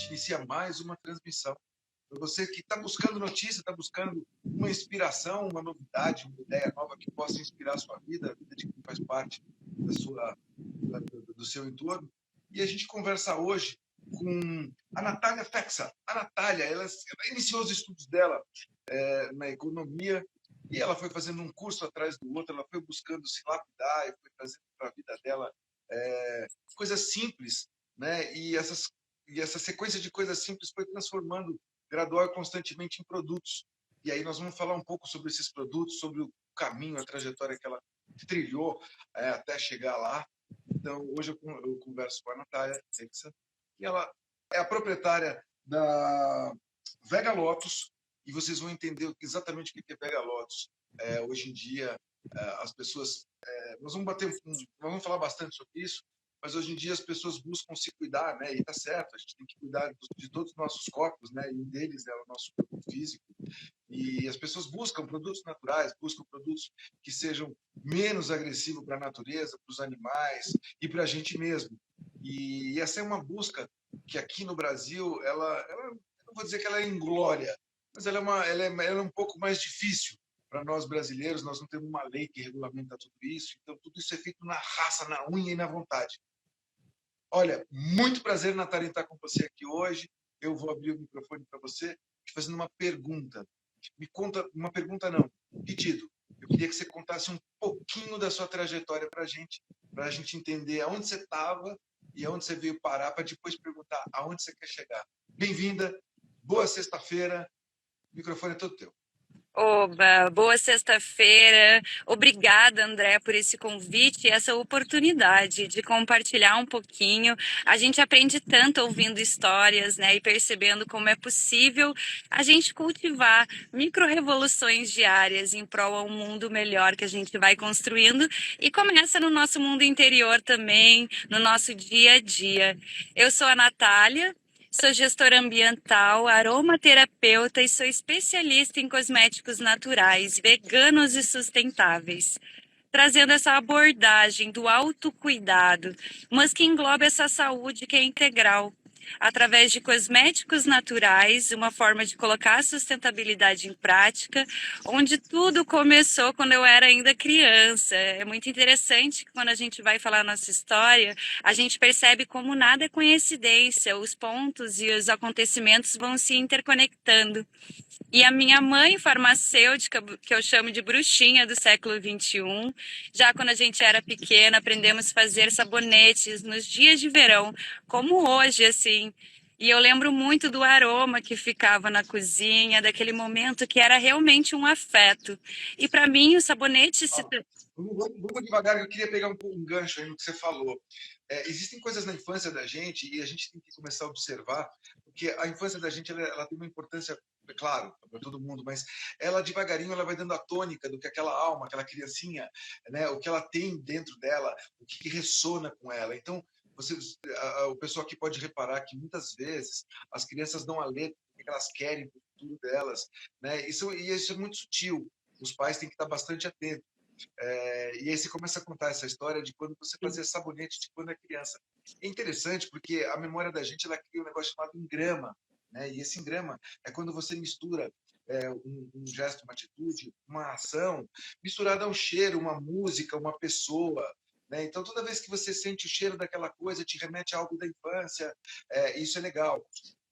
gente inicia mais uma transmissão. Para você que está buscando notícia, está buscando uma inspiração, uma novidade, uma ideia nova que possa inspirar a sua vida, a vida de quem faz parte do seu entorno. E a gente conversa hoje com a Natália Fexa. A Natália, ela iniciou os estudos dela na economia e ela foi fazendo um curso atrás do outro, ela foi buscando se lapidar e foi trazendo para a vida dela coisas simples, né? E essa sequência de coisas simples foi transformando gradual e constantemente em produtos. E aí nós vamos falar um pouco sobre esses produtos, sobre o caminho, a trajetória que ela trilhou até chegar lá. Então, hoje eu converso com a Natália Fexa, e ela é a proprietária da Vega Lotus, e vocês vão entender exatamente o que é Vega Lotus. Hoje em dia, as pessoas... nós vamos falar bastante sobre isso, mas hoje em dia as pessoas buscam se cuidar, né? E tá certo, a gente tem que cuidar de todos os nossos corpos, né? E um deles é o nosso corpo físico. E as pessoas buscam produtos naturais, buscam produtos que sejam menos agressivos para a natureza, para os animais e para a gente mesmo. E essa é uma busca que aqui no Brasil, eu não vou dizer que ela é inglória, mas ela é um pouco mais difícil para nós brasileiros. Nós não temos uma lei que regulamenta tudo isso, então tudo isso é feito na raça, na unha e na vontade. Olha, muito prazer, Natália, em estar com você aqui hoje. Eu vou abrir o microfone para você, te fazendo uma pergunta. Me conta, uma pergunta não, um pedido. Eu queria que você contasse um pouquinho da sua trajetória para a gente entender aonde você estava e aonde você veio parar, para depois perguntar aonde você quer chegar. Bem-vinda, boa sexta-feira, o microfone é todo teu. Oba, boa sexta-feira. Obrigada, André, por esse convite e essa oportunidade de compartilhar um pouquinho. A gente aprende tanto ouvindo histórias, né, e percebendo como é possível a gente cultivar micro-revoluções diárias em prol a um mundo melhor que a gente vai construindo e começa no nosso mundo interior também, no nosso dia a dia. Eu sou a Natália. Sou gestora ambiental, aromaterapeuta e sou especialista em cosméticos naturais, veganos e sustentáveis, trazendo essa abordagem do autocuidado, mas que engloba essa saúde que é integral. Através de cosméticos naturais, uma forma de colocar a sustentabilidade em prática, onde tudo começou quando eu era ainda criança. É muito interessante que quando a gente vai falar a nossa história, a gente percebe como nada é coincidência, os pontos e os acontecimentos vão se interconectando. E a minha mãe farmacêutica, que eu chamo de bruxinha do século XXI, já quando a gente era pequena, aprendemos a fazer sabonetes nos dias de verão, como hoje, assim. E eu lembro muito do aroma que ficava na cozinha, daquele momento que era realmente um afeto. E para mim, o sabonete se... Vamos devagar, eu queria pegar um gancho aí no que você falou. Existem coisas na infância da gente e a gente tem que começar a observar, porque a infância da gente ela tem uma importância, é claro, para todo mundo, mas ela devagarinho ela vai dando a tônica do que aquela alma, aquela criancinha, né, o que ela tem dentro dela, o que ressona com ela. Então, o pessoal aqui pode reparar que muitas vezes as crianças dão a letra do que elas querem para o futuro delas, né? Isso é muito sutil. Os pais têm que estar bastante atentos. E aí você começa a contar essa história de quando você fazia sabonete de quando é criança. É interessante porque a memória da gente ela cria um negócio chamado engrama, né? E esse engrama é quando você mistura um gesto, uma atitude, uma ação, misturada a um cheiro, uma música, uma pessoa. Né? Então, toda vez que você sente o cheiro daquela coisa, te remete a algo da infância. Isso é legal.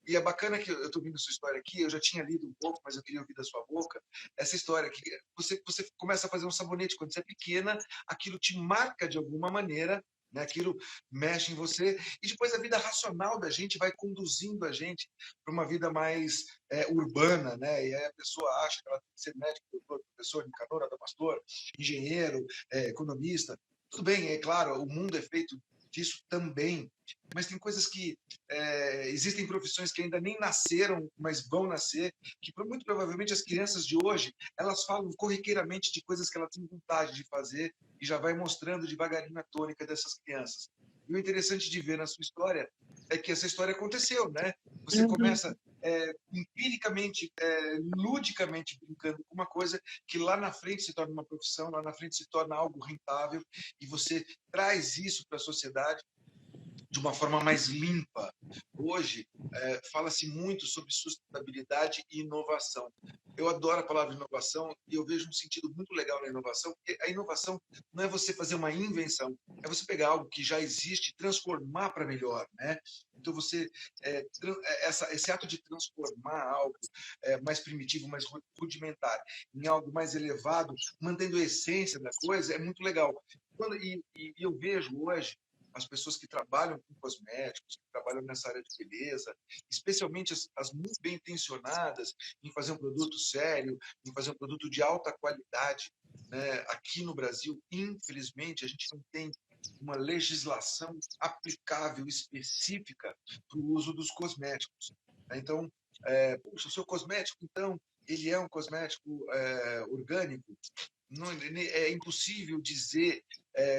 E é bacana que eu estou ouvindo sua história aqui, eu já tinha lido um pouco, mas eu queria ouvir da sua boca essa história que você começa a fazer um sabonete quando você é pequena, aquilo te marca de alguma maneira, né? Aquilo mexe em você, e depois a vida racional da gente vai conduzindo a gente para uma vida mais urbana, né? E aí a pessoa acha que ela tem que ser médico, doutor, professor, educador, adamastor, engenheiro, economista. Tudo bem, é claro, o mundo é feito disso também, mas tem coisas que existem profissões que ainda nem nasceram, mas vão nascer, que muito provavelmente as crianças de hoje, elas falam corriqueiramente de coisas que elas têm vontade de fazer e já vai mostrando devagarinho a tônica dessas crianças. E o interessante de ver na sua história é que essa história aconteceu, né? Você começa empiricamente, ludicamente brincando com uma coisa que lá na frente se torna uma profissão, lá na frente se torna algo rentável, e você traz isso para a sociedade. de uma forma mais limpa. Hoje, fala-se muito sobre sustentabilidade e inovação. Eu adoro a palavra inovação e eu vejo um sentido muito legal na inovação, porque a inovação não é você fazer uma invenção, é você pegar algo que já existe e transformar para melhor, né? Então, esse ato de transformar algo mais primitivo, mais rudimentar, em algo mais elevado, mantendo a essência da coisa, é muito legal. E eu vejo hoje as pessoas que trabalham com cosméticos, que trabalham nessa área de beleza, especialmente as muito bem intencionadas em fazer um produto sério, em fazer um produto de alta qualidade, né? Aqui no Brasil, infelizmente, a gente não tem uma legislação aplicável específica para o uso dos cosméticos. Então, puxa, o seu cosmético, então, ele é um cosmético orgânico? Não, é impossível dizer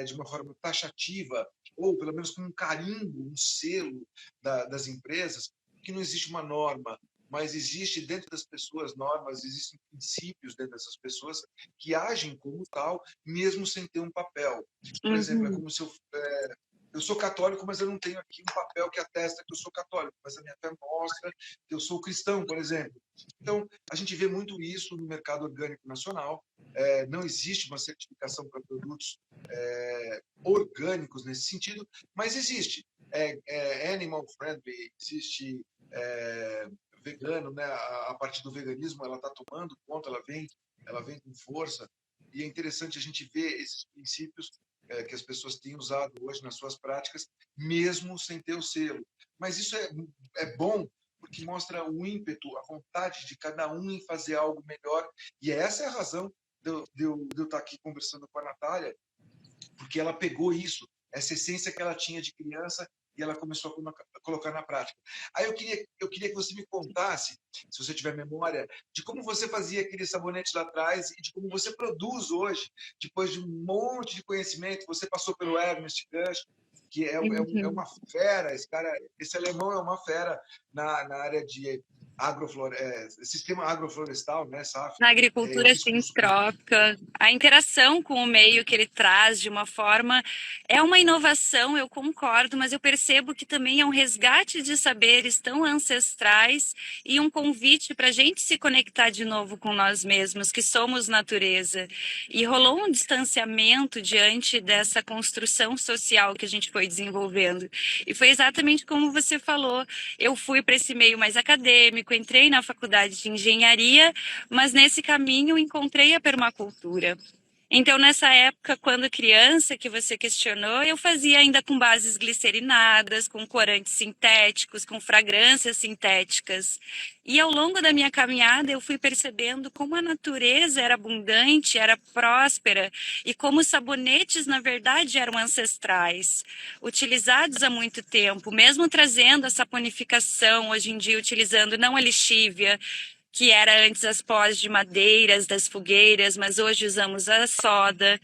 de uma forma taxativa, ou pelo menos com um carimbo, um selo das empresas, que não existe uma norma, mas existe dentro das pessoas normas, existem princípios dentro dessas pessoas que agem como tal, mesmo sem ter um papel. Por exemplo, é Uhum. como se eu sou católico, mas eu não tenho aqui um papel que atesta que eu sou católico, mas a minha fé mostra que eu sou cristão, por exemplo. Então, a gente vê muito isso no mercado orgânico nacional. Não existe uma certificação para produtos orgânicos nesse sentido, mas existe. Animal friendly, existe vegano, né? A partir do veganismo ela está tomando conta, ela vem com força. E é interessante a gente ver esses princípios que as pessoas têm usado hoje nas suas práticas, mesmo sem ter o selo. Mas isso é bom porque mostra o ímpeto, a vontade de cada um em fazer algo melhor. E essa é a razão de eu estar aqui conversando com a Natália, porque ela pegou isso, essa essência que ela tinha de criança, e ela começou a colocar na prática. Aí eu queria que você me contasse, se você tiver memória, de como você fazia aquele sabonete lá atrás e de como você produz hoje, depois de um monte de conhecimento. Você passou pelo Ernest Gush, que é Uhum. uma fera, esse alemão é uma fera na área de sistema agroflorestal, né, SAF. Na Eu agricultura fiz curso com ele. sintrópica, a interação com o meio que ele traz de uma forma é uma inovação, eu concordo, mas eu percebo que também é um resgate de saberes tão ancestrais e um convite para a gente se conectar de novo com nós mesmos, que somos natureza. E rolou um distanciamento diante dessa construção social que a gente foi desenvolvendo. E foi exatamente como você falou. Eu fui para esse meio mais acadêmico, entrei na faculdade de engenharia, mas nesse caminho encontrei a permacultura. Então, nessa época, quando criança, que você questionou, eu fazia ainda com bases glicerinadas, com corantes sintéticos, com fragrâncias sintéticas. E ao longo da minha caminhada, eu fui percebendo como a natureza era abundante, era próspera, e como os sabonetes, na verdade, eram ancestrais, utilizados há muito tempo, mesmo trazendo a saponificação, hoje em dia utilizando não a lixívia, que era antes as pós de madeiras das fogueiras, mas hoje usamos a soda,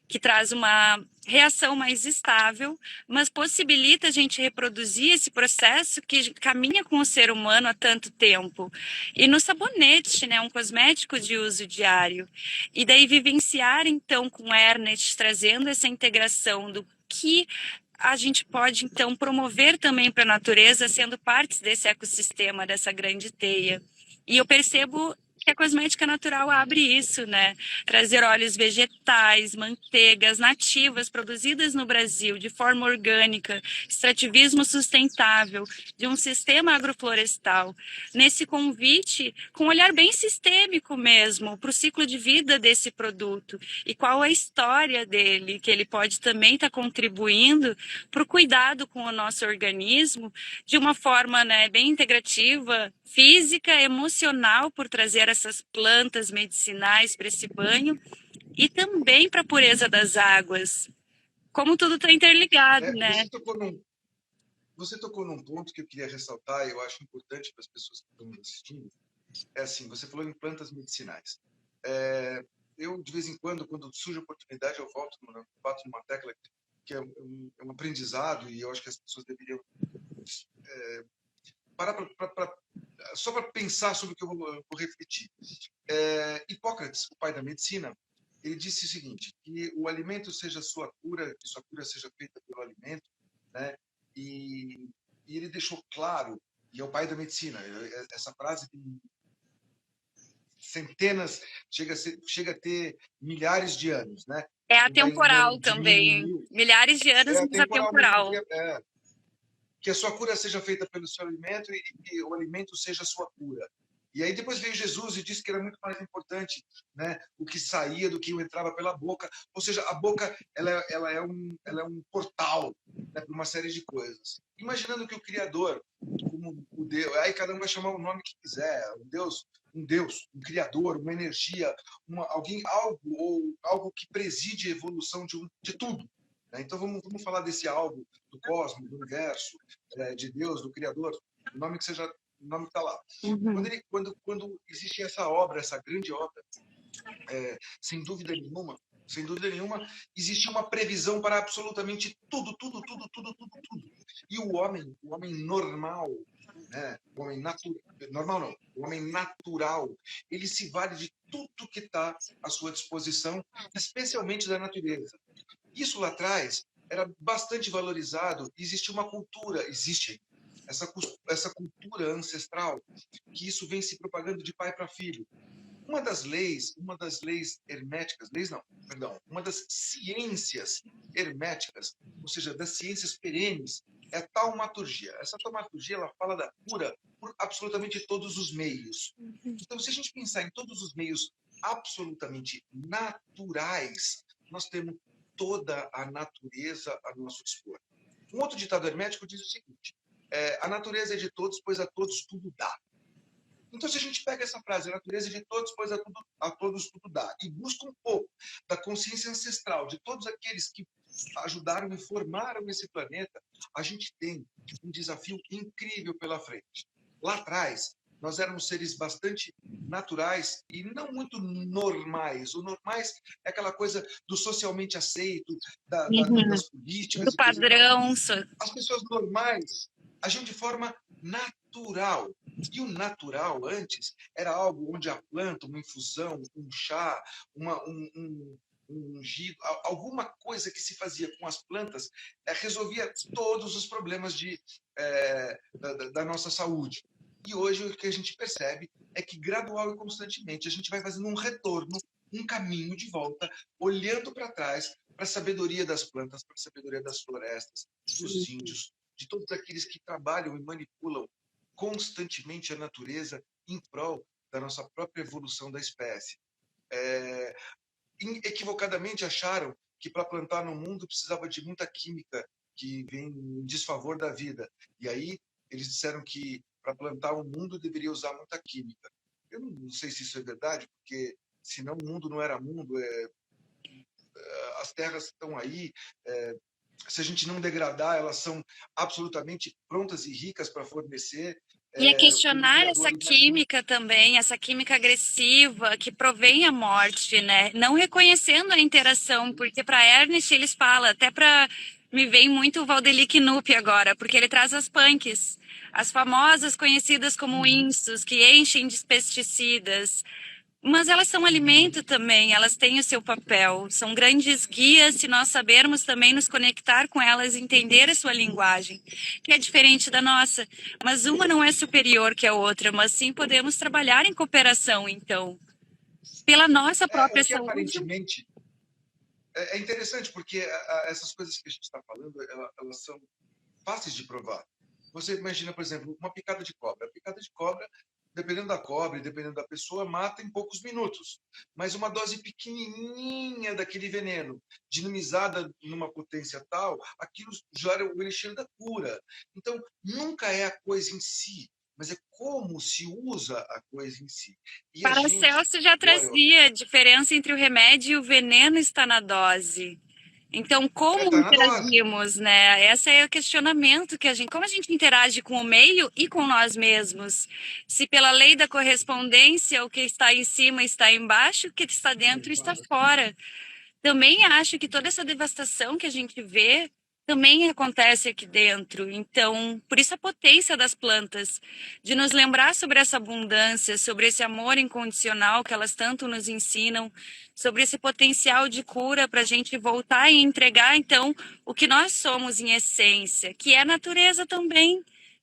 que traz uma reação mais estável, mas possibilita a gente reproduzir esse processo que caminha com o ser humano há tanto tempo. E no sabonete, né, um cosmético de uso diário. E daí vivenciar então com Ernest, trazendo essa integração do que a gente pode então promover também para a natureza, sendo parte desse ecossistema, dessa grande teia. E eu percebo que a cosmética natural abre isso, né? Trazer óleos vegetais, manteigas nativas produzidas no Brasil de forma orgânica, extrativismo sustentável, de um sistema agroflorestal. Nesse convite, com um olhar bem sistêmico mesmo, para o ciclo de vida desse produto e qual a história dele, que ele pode também estar contribuindo para o cuidado com o nosso organismo de uma forma, né, bem integrativa, física, emocional, por trazer essas plantas medicinais para esse banho e também para a pureza das águas. Como tudo está interligado, É, né? você tocou num ponto que eu queria ressaltar, e eu acho importante para as pessoas que estão nos assistindo. É assim, você falou em plantas medicinais. Eu, de vez em quando surge a oportunidade, eu bato numa tecla que é um aprendizado, e eu acho que as pessoas deveriam parar só para pensar sobre o que eu vou refletir. Hipócrates, o pai da medicina, ele disse o seguinte, que o alimento seja sua cura, que sua cura seja feita pelo alimento, né? deixou claro, e é o pai da medicina, essa frase tem centenas, chega a ter milhares de anos, né? É Tentar atemporal não também. diminuir. Milhares de anos, É mas temporal mesmo, atemporal. que a sua cura seja feita pelo seu alimento e que o alimento seja a sua cura. E aí depois veio Jesus e disse que era muito mais importante, né, o que saía do que o entrava pela boca. Ou seja, a boca ela é um portal, né, para uma série de coisas. Imaginando que o Criador, como o Deus, aí cada um vai chamar o nome que quiser, um Deus, um Criador, uma energia, alguém, algo que preside a evolução de tudo. Né? Então vamos falar desse algo do cosmos, do universo, de Deus, do Criador, o nome que seja, o nome que está lá. Uhum. Quando existe essa obra, essa grande obra, sem dúvida nenhuma, existia uma previsão para absolutamente tudo, tudo, tudo, tudo, tudo, tudo. E o homem normal, né? O homem normal não, o homem natural, ele se vale de tudo que está à sua disposição, especialmente da natureza. Isso lá atrás era bastante valorizado, existia uma cultura, existe essa cultura ancestral, que isso vem se propagando de pai para filho. Uma das leis herméticas, leis não, perdão, uma das ciências herméticas, ou seja, das ciências perenes, é a taumaturgia. Essa taumaturgia, ela fala da cura por absolutamente todos os meios. Então, se a gente pensar em todos os meios absolutamente naturais, nós temos toda a natureza a nosso dispor. Um outro ditado hermético diz o seguinte: a natureza é de todos, pois a todos tudo dá. Então, se a gente pega essa frase, a natureza é de todos, pois a todos tudo dá, e busca um pouco da consciência ancestral de todos aqueles que ajudaram e formaram esse planeta, a gente tem um desafio incrível pela frente. Lá atrás, nós éramos seres bastante naturais e não muito normais. O normais é aquela coisa do socialmente aceito, das políticas Do e coisa e tal. padrão. As pessoas normais agiam de forma natural. E o natural, antes, era algo onde a planta, uma infusão, um chá, um ungido, alguma coisa que se fazia com as plantas, resolvia todos os problemas da nossa saúde. E hoje o que a gente percebe é que, gradual e constantemente, a gente vai fazendo um retorno, um caminho de volta, olhando para trás, para a sabedoria das plantas, para a sabedoria das florestas, dos índios, de todos aqueles que trabalham e manipulam constantemente a natureza em prol da nossa própria evolução da espécie. Equivocadamente acharam que para plantar no mundo precisava de muita química que vem em desfavor da vida. E aí eles disseram que para plantar o mundo deveria usar muita química. Eu não sei se isso é verdade, porque senão o mundo não era mundo. As terras estão aí. Se a gente não degradar, elas são absolutamente prontas e ricas para fornecer. E é Quando o questionar Criador essa química também, essa química agressiva que provém a morte, né? Não reconhecendo a interação, porque para Ernest eles falam, até para me vem muito o Valdeli Knupp agora, porque ele traz as punks, as famosas conhecidas como instos, que enchem de pesticidas. Mas elas são alimento também, elas têm o seu papel, são grandes guias se nós sabermos também nos conectar com elas, entender a sua linguagem, que é diferente da nossa. Mas uma não é superior que a outra, mas sim podemos trabalhar em cooperação, então, pela nossa o própria que saúde. aparentemente é interessante, porque essas coisas que a gente está falando, elas são fáceis de provar. Você imagina, por exemplo, uma picada de cobra. A picada de cobra, dependendo da cobra e dependendo da pessoa, mata em poucos minutos. Mas uma dose pequenininha daquele veneno, dinamizada numa potência tal, aquilo gera o elixir da cura. Então, nunca é a coisa em si, mas é como se usa a coisa em si. E a gente, Paracelso já agora, trazia a diferença entre o remédio e o veneno está na dose. Então, como tá na dose. interagimos, né? Esse é o questionamento que como a gente interage com o meio e com nós mesmos. Se pela lei da correspondência, o que está em cima está embaixo, o que está dentro está fora. Também acho que toda essa devastação que a gente vê também acontece aqui dentro. Então, por isso a potência das plantas, de nos lembrar sobre essa abundância, sobre esse amor incondicional que elas tanto nos ensinam, sobre esse potencial de cura para a gente voltar e entregar, então, o que nós somos em essência, que é a natureza também,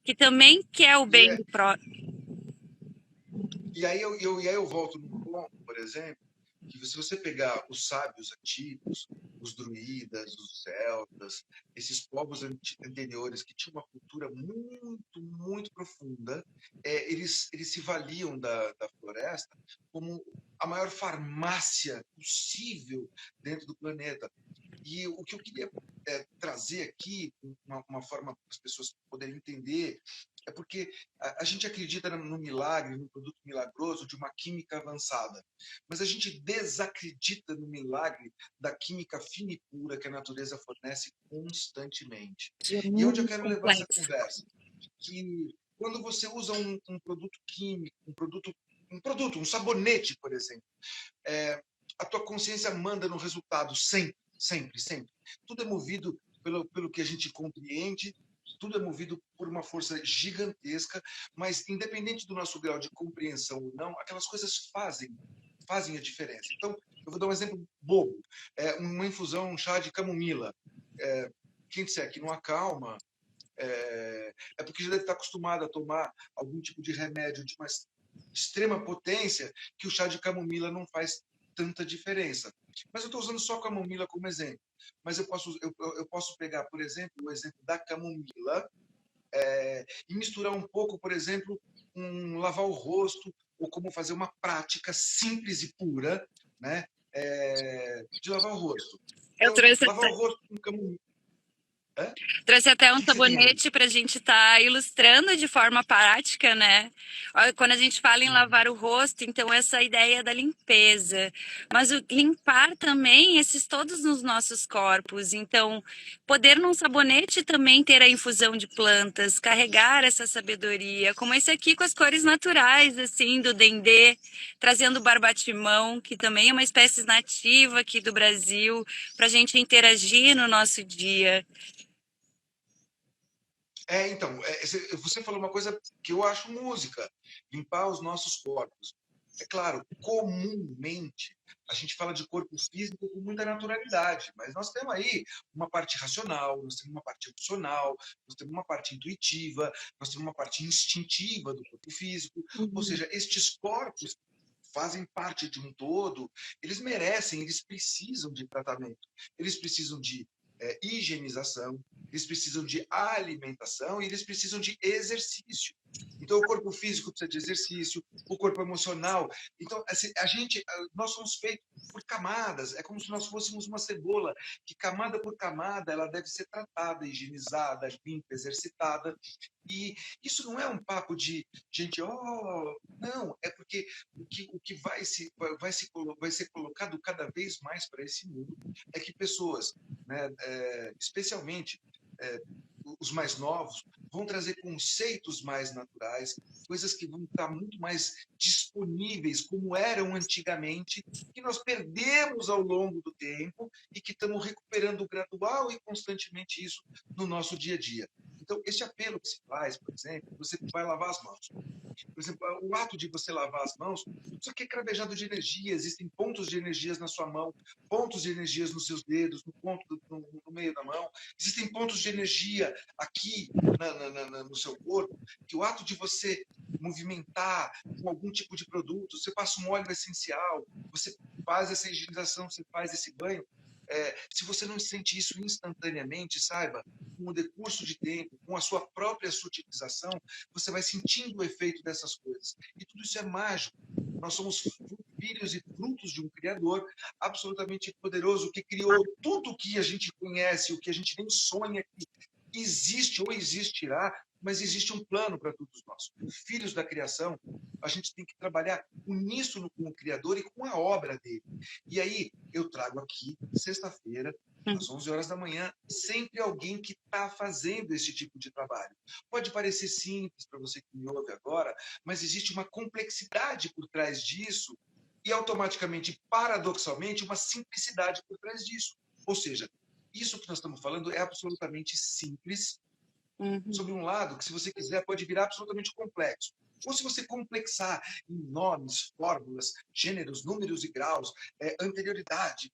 que também quer o E, bem é, do próximo. e aí eu volto no ponto, por exemplo, que se você pegar os sábios antigos, os druidas, os celtas, esses povos anteriores que tinham uma cultura muito, muito profunda, eles se valiam da floresta como a maior farmácia possível dentro do planeta. E o que eu queria trazer aqui, uma forma para as pessoas poderem entender, é porque a gente acredita no milagre, no produto milagroso de uma química avançada, mas a gente desacredita no milagre da química fina e pura que a natureza fornece constantemente. Que é E onde eu muito quero levar essa complexo. conversa? Que quando você usa um produto químico, um sabonete, por exemplo, a tua consciência manda no resultado sempre, sempre, sempre. Tudo é movido pelo que a gente compreende, tudo é movido por uma força gigantesca, mas independente do nosso grau de compreensão ou não, aquelas coisas fazem a diferença. Então, eu vou dar um exemplo bobo. Uma infusão, um chá de camomila. Quem disser que não acalma, porque já deve estar acostumado a tomar algum tipo de remédio de uma extrema potência que o chá de camomila não faz tanta diferença. Mas eu estou usando só camomila como exemplo. Mas eu posso pegar, por exemplo, o exemplo da camomila e misturar um pouco, por exemplo, lavar o rosto, ou como fazer uma prática simples e pura, né, de lavar o rosto. Eu Então, trouxe lavar o rosto com camomila. Hã? Trouxe até O um que você tem aí? sabonete para a gente estar ilustrando de forma prática, né? Quando a gente fala em lavar o rosto, então essa ideia da limpeza, mas o limpar também esses todos nos nossos corpos. Então, poder num sabonete também ter a infusão de plantas, carregar essa sabedoria, como esse aqui com as cores naturais, assim, do dendê, trazendo barbatimão, que também é uma espécie nativa aqui do Brasil, para a gente interagir no nosso dia. Então, você falou uma coisa que eu acho música, limpar os nossos corpos. É claro, comumente a gente fala de corpo físico com muita naturalidade, mas nós temos aí uma parte racional, nós temos uma parte emocional, nós temos uma parte intuitiva, nós temos uma parte instintiva do corpo físico. Ou Uhum. seja, estes corpos fazem parte de um todo, eles merecem, eles precisam de tratamento, eles precisam de higienização, eles precisam de alimentação e eles precisam de exercício. Então, o corpo físico precisa de exercício, o corpo emocional. Então, assim, nós somos feitos por camadas. É como se nós fôssemos uma cebola, que camada por camada ela deve ser tratada, higienizada, limpa, exercitada. E isso não é um papo de gente, não, é porque o que vai ser colocado cada vez mais para esse mundo é que pessoas, né, especialmente os mais novos, vão trazer conceitos mais naturais, coisas que vão estar muito mais disponíveis, como eram antigamente, que nós perdemos ao longo do tempo e que estamos recuperando gradual e constantemente isso no nosso dia a dia. Então, esse apelo que se faz, por exemplo, você vai lavar as mãos. Por exemplo, o ato de você lavar as mãos, isso aqui é cravejado de energia, existem pontos de energias na sua mão, pontos de energias nos seus dedos, no meio da mão, existem pontos de energia aqui no seu corpo, que o ato de você movimentar com algum tipo de produto, você passa um óleo essencial, você faz essa higienização, você faz esse banho, se você não sente isso instantaneamente, saiba, com o decurso de tempo, com a sua própria sutilização, você vai sentindo o efeito dessas coisas. E tudo isso é mágico. Nós somos filhos e frutos de um Criador absolutamente poderoso que criou tudo o que a gente conhece, o que a gente nem sonha que existe ou existirá, mas existe um plano para todos nós. Filhos da criação, a gente tem que trabalhar uníssono com o Criador e com a obra dele. E aí, eu trago aqui, sexta-feira, às 11 horas da manhã, sempre alguém que está fazendo esse tipo de trabalho. Pode parecer simples para você que me ouve agora, mas existe uma complexidade por trás disso e automaticamente, paradoxalmente, uma simplicidade por trás disso. Ou seja, isso que nós estamos falando é absolutamente simples, Uhum. sobre um lado, que se você quiser pode virar absolutamente complexo. Ou se você complexar em nomes, fórmulas, gêneros, números e graus, anterioridade,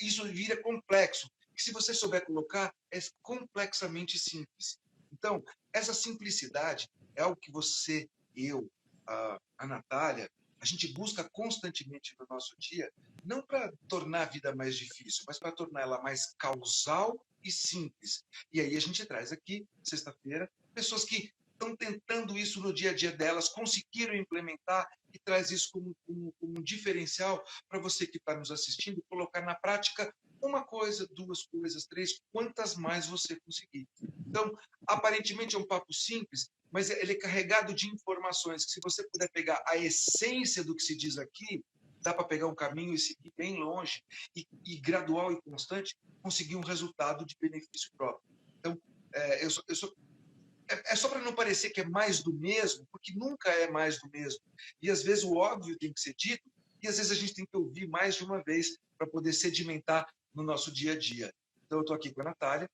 isso vira complexo. E se você souber colocar, é complexamente simples. Então, essa simplicidade é algo que você, eu, a Natália, a gente busca constantemente no nosso dia, não para tornar a vida mais difícil, mas para tornar ela mais causal e simples. E aí a gente traz aqui, sexta-feira, pessoas que estão tentando isso no dia a dia delas, conseguiram implementar e traz isso como um diferencial para você que está nos assistindo, colocar na prática uma coisa, duas coisas, três, quantas mais você conseguir. Então, aparentemente é um papo simples, mas ele é carregado de informações que, se você puder pegar a essência do que se diz aqui, dá para pegar um caminho e seguir bem longe, e gradual e constante, conseguir um resultado de benefício próprio. Então, é só para não parecer que é mais do mesmo, porque nunca é mais do mesmo. E às vezes o óbvio tem que ser dito, e às vezes a gente tem que ouvir mais de uma vez para poder sedimentar no nosso dia a dia. Então, eu estou aqui com a Natália,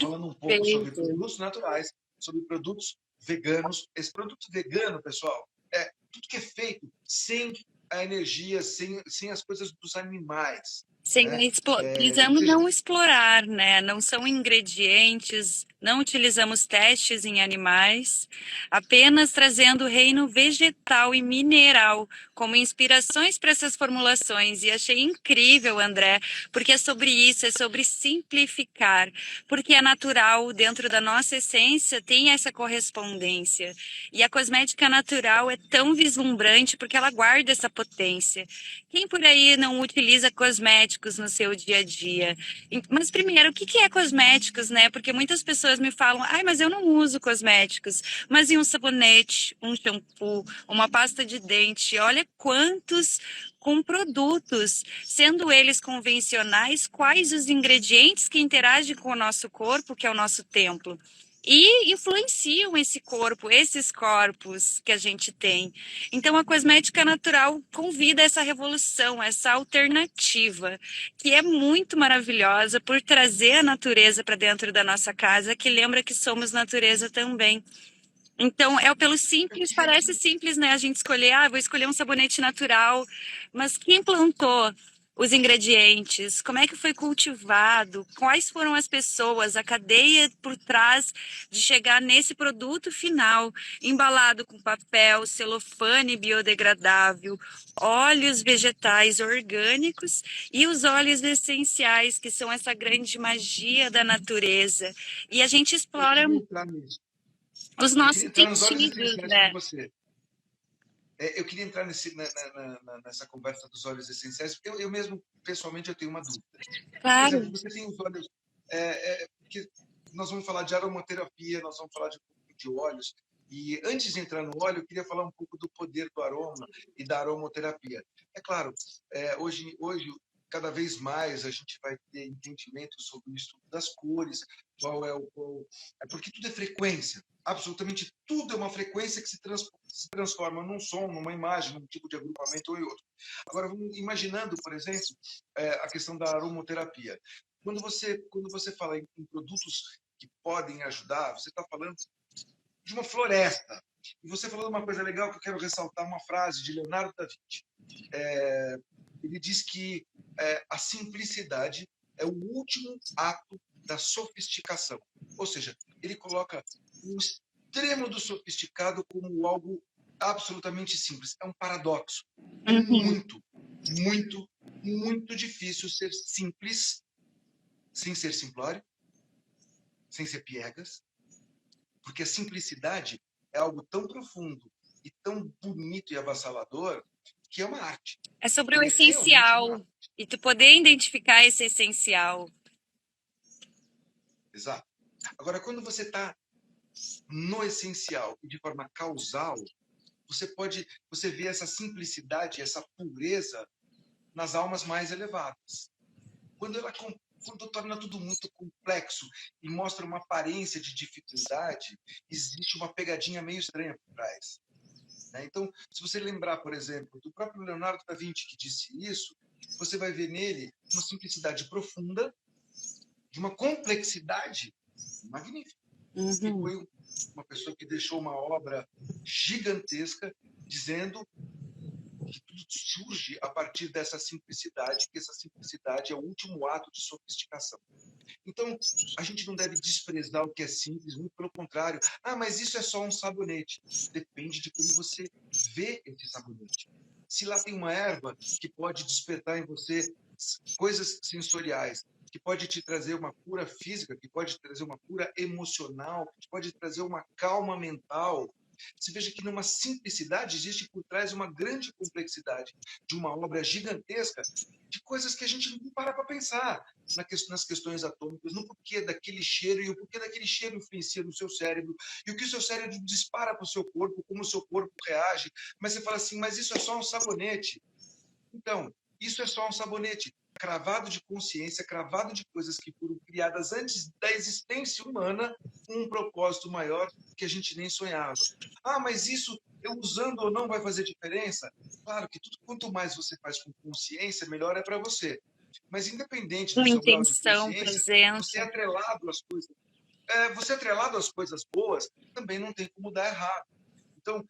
falando um pouco sobre Perfeito. produtos naturais, sobre produtos veganos. Esse produto vegano, pessoal, é tudo que é feito sem a energia, sem as coisas dos animais. Né? Ou Precisamos seja, não explorar, né? Não são ingredientes, não utilizamos testes em animais, apenas trazendo o reino vegetal e mineral como inspirações para essas formulações. E achei incrível, André, porque é sobre isso, é sobre simplificar, porque é natural, dentro da nossa essência, tem essa correspondência. E a cosmética natural é tão vislumbrante porque ela guarda essa potência. Quem por aí não utiliza cosméticos no seu dia a dia? Mas primeiro, o que que é cosméticos, né? Porque muitas pessoas me falam, ai, mas eu não uso cosméticos. Mas e um sabonete, um shampoo, uma pasta de dente? Olha quantos com produtos, sendo eles convencionais, quais os ingredientes que interagem com o nosso corpo, que é o nosso templo. E influenciam esse corpo, esses corpos que a gente tem. Então, a cosmética natural convida essa revolução, essa alternativa, que é muito maravilhosa por trazer a natureza para dentro da nossa casa, que lembra que somos natureza também. Então, é pelo eu simples, queria parece simples, né? A gente escolher, vou escolher um sabonete natural, mas quem plantou os ingredientes? Como é que foi cultivado? Quais foram as pessoas, a cadeia por trás de chegar nesse produto final, embalado com papel, celofane biodegradável, óleos vegetais orgânicos e os óleos essenciais, que são essa grande magia da natureza. E a gente eu explora queria entrar nisso. os Eu queria nossos entrar nos óleos sentidos, essenciais com né? você. Eu queria entrar nessa conversa dos óleos essenciais, porque eu mesmo, pessoalmente, eu tenho uma dúvida. Por Claro. exemplo, você tem os óleos... porque nós vamos falar de aromaterapia, nós vamos falar de um pouco de óleos, e antes de entrar no óleo, eu queria falar um pouco do poder do aroma e da aromaterapia. É claro, hoje, cada vez mais, a gente vai ter entendimento sobre o estudo das cores, porque tudo é frequência. Absolutamente tudo é uma frequência que se transforma num som, numa imagem, num tipo de agrupamento ou em outro. Agora, vamos imaginando, por exemplo, a questão da aromaterapia. Quando você fala em produtos que podem ajudar, você está falando de uma floresta. E você falou uma coisa legal que eu quero ressaltar, uma frase de Leonardo da Vinci. Ele diz que a simplicidade é o último ato da sofisticação. Ou seja, ele coloca o extremo do sofisticado como algo absolutamente simples. É um paradoxo. É Uhum. muito, muito, muito difícil ser simples sem ser simplório, sem ser piegas, porque a simplicidade é algo tão profundo e tão bonito e avassalador que é uma arte. É sobre o Ele é realmente uma essencial arte. e tu poder identificar esse essencial. Exato. Agora, quando você está no essencial e de forma causal, você vê essa simplicidade, essa pureza nas almas mais elevadas. Quando torna tudo muito complexo e mostra uma aparência de dificuldade, existe uma pegadinha meio estranha por trás. Né? Então, se você lembrar, por exemplo, do próprio Leonardo da Vinci que disse isso, você vai ver nele uma simplicidade profunda, de uma complexidade magnífica. E Uhum. foi uma pessoa que deixou uma obra gigantesca, dizendo que tudo surge a partir dessa simplicidade, que essa simplicidade é o último ato de sofisticação. Então, a gente não deve desprezar o que é simples, muito pelo contrário. Ah, mas isso é só um sabonete. Depende de como você vê esse sabonete. Se lá tem uma erva que pode despertar em você coisas sensoriais, que pode te trazer uma cura física, que pode te trazer uma cura emocional, que pode trazer uma calma mental. Você veja que numa simplicidade existe por trás uma grande complexidade de uma obra gigantesca de coisas que a gente não para para pensar nas questões atômicas, no porquê daquele cheiro e o porquê daquele cheiro influencia no seu cérebro e o que o seu cérebro dispara para o seu corpo, como o seu corpo reage. Mas você fala assim, mas isso é só um sabonete. Então, isso é só um sabonete cravado de consciência, cravado de coisas que foram criadas antes da existência humana, com um propósito maior que a gente nem sonhava. Ah, mas isso eu usando ou não vai fazer diferença? Claro que tudo, quanto mais você faz com consciência, melhor é para você. Mas independente do Com seu grau de intenção, consciência, você é presença. atrelado às coisas, você é atrelado às coisas boas, também não tem como dar errado. Então,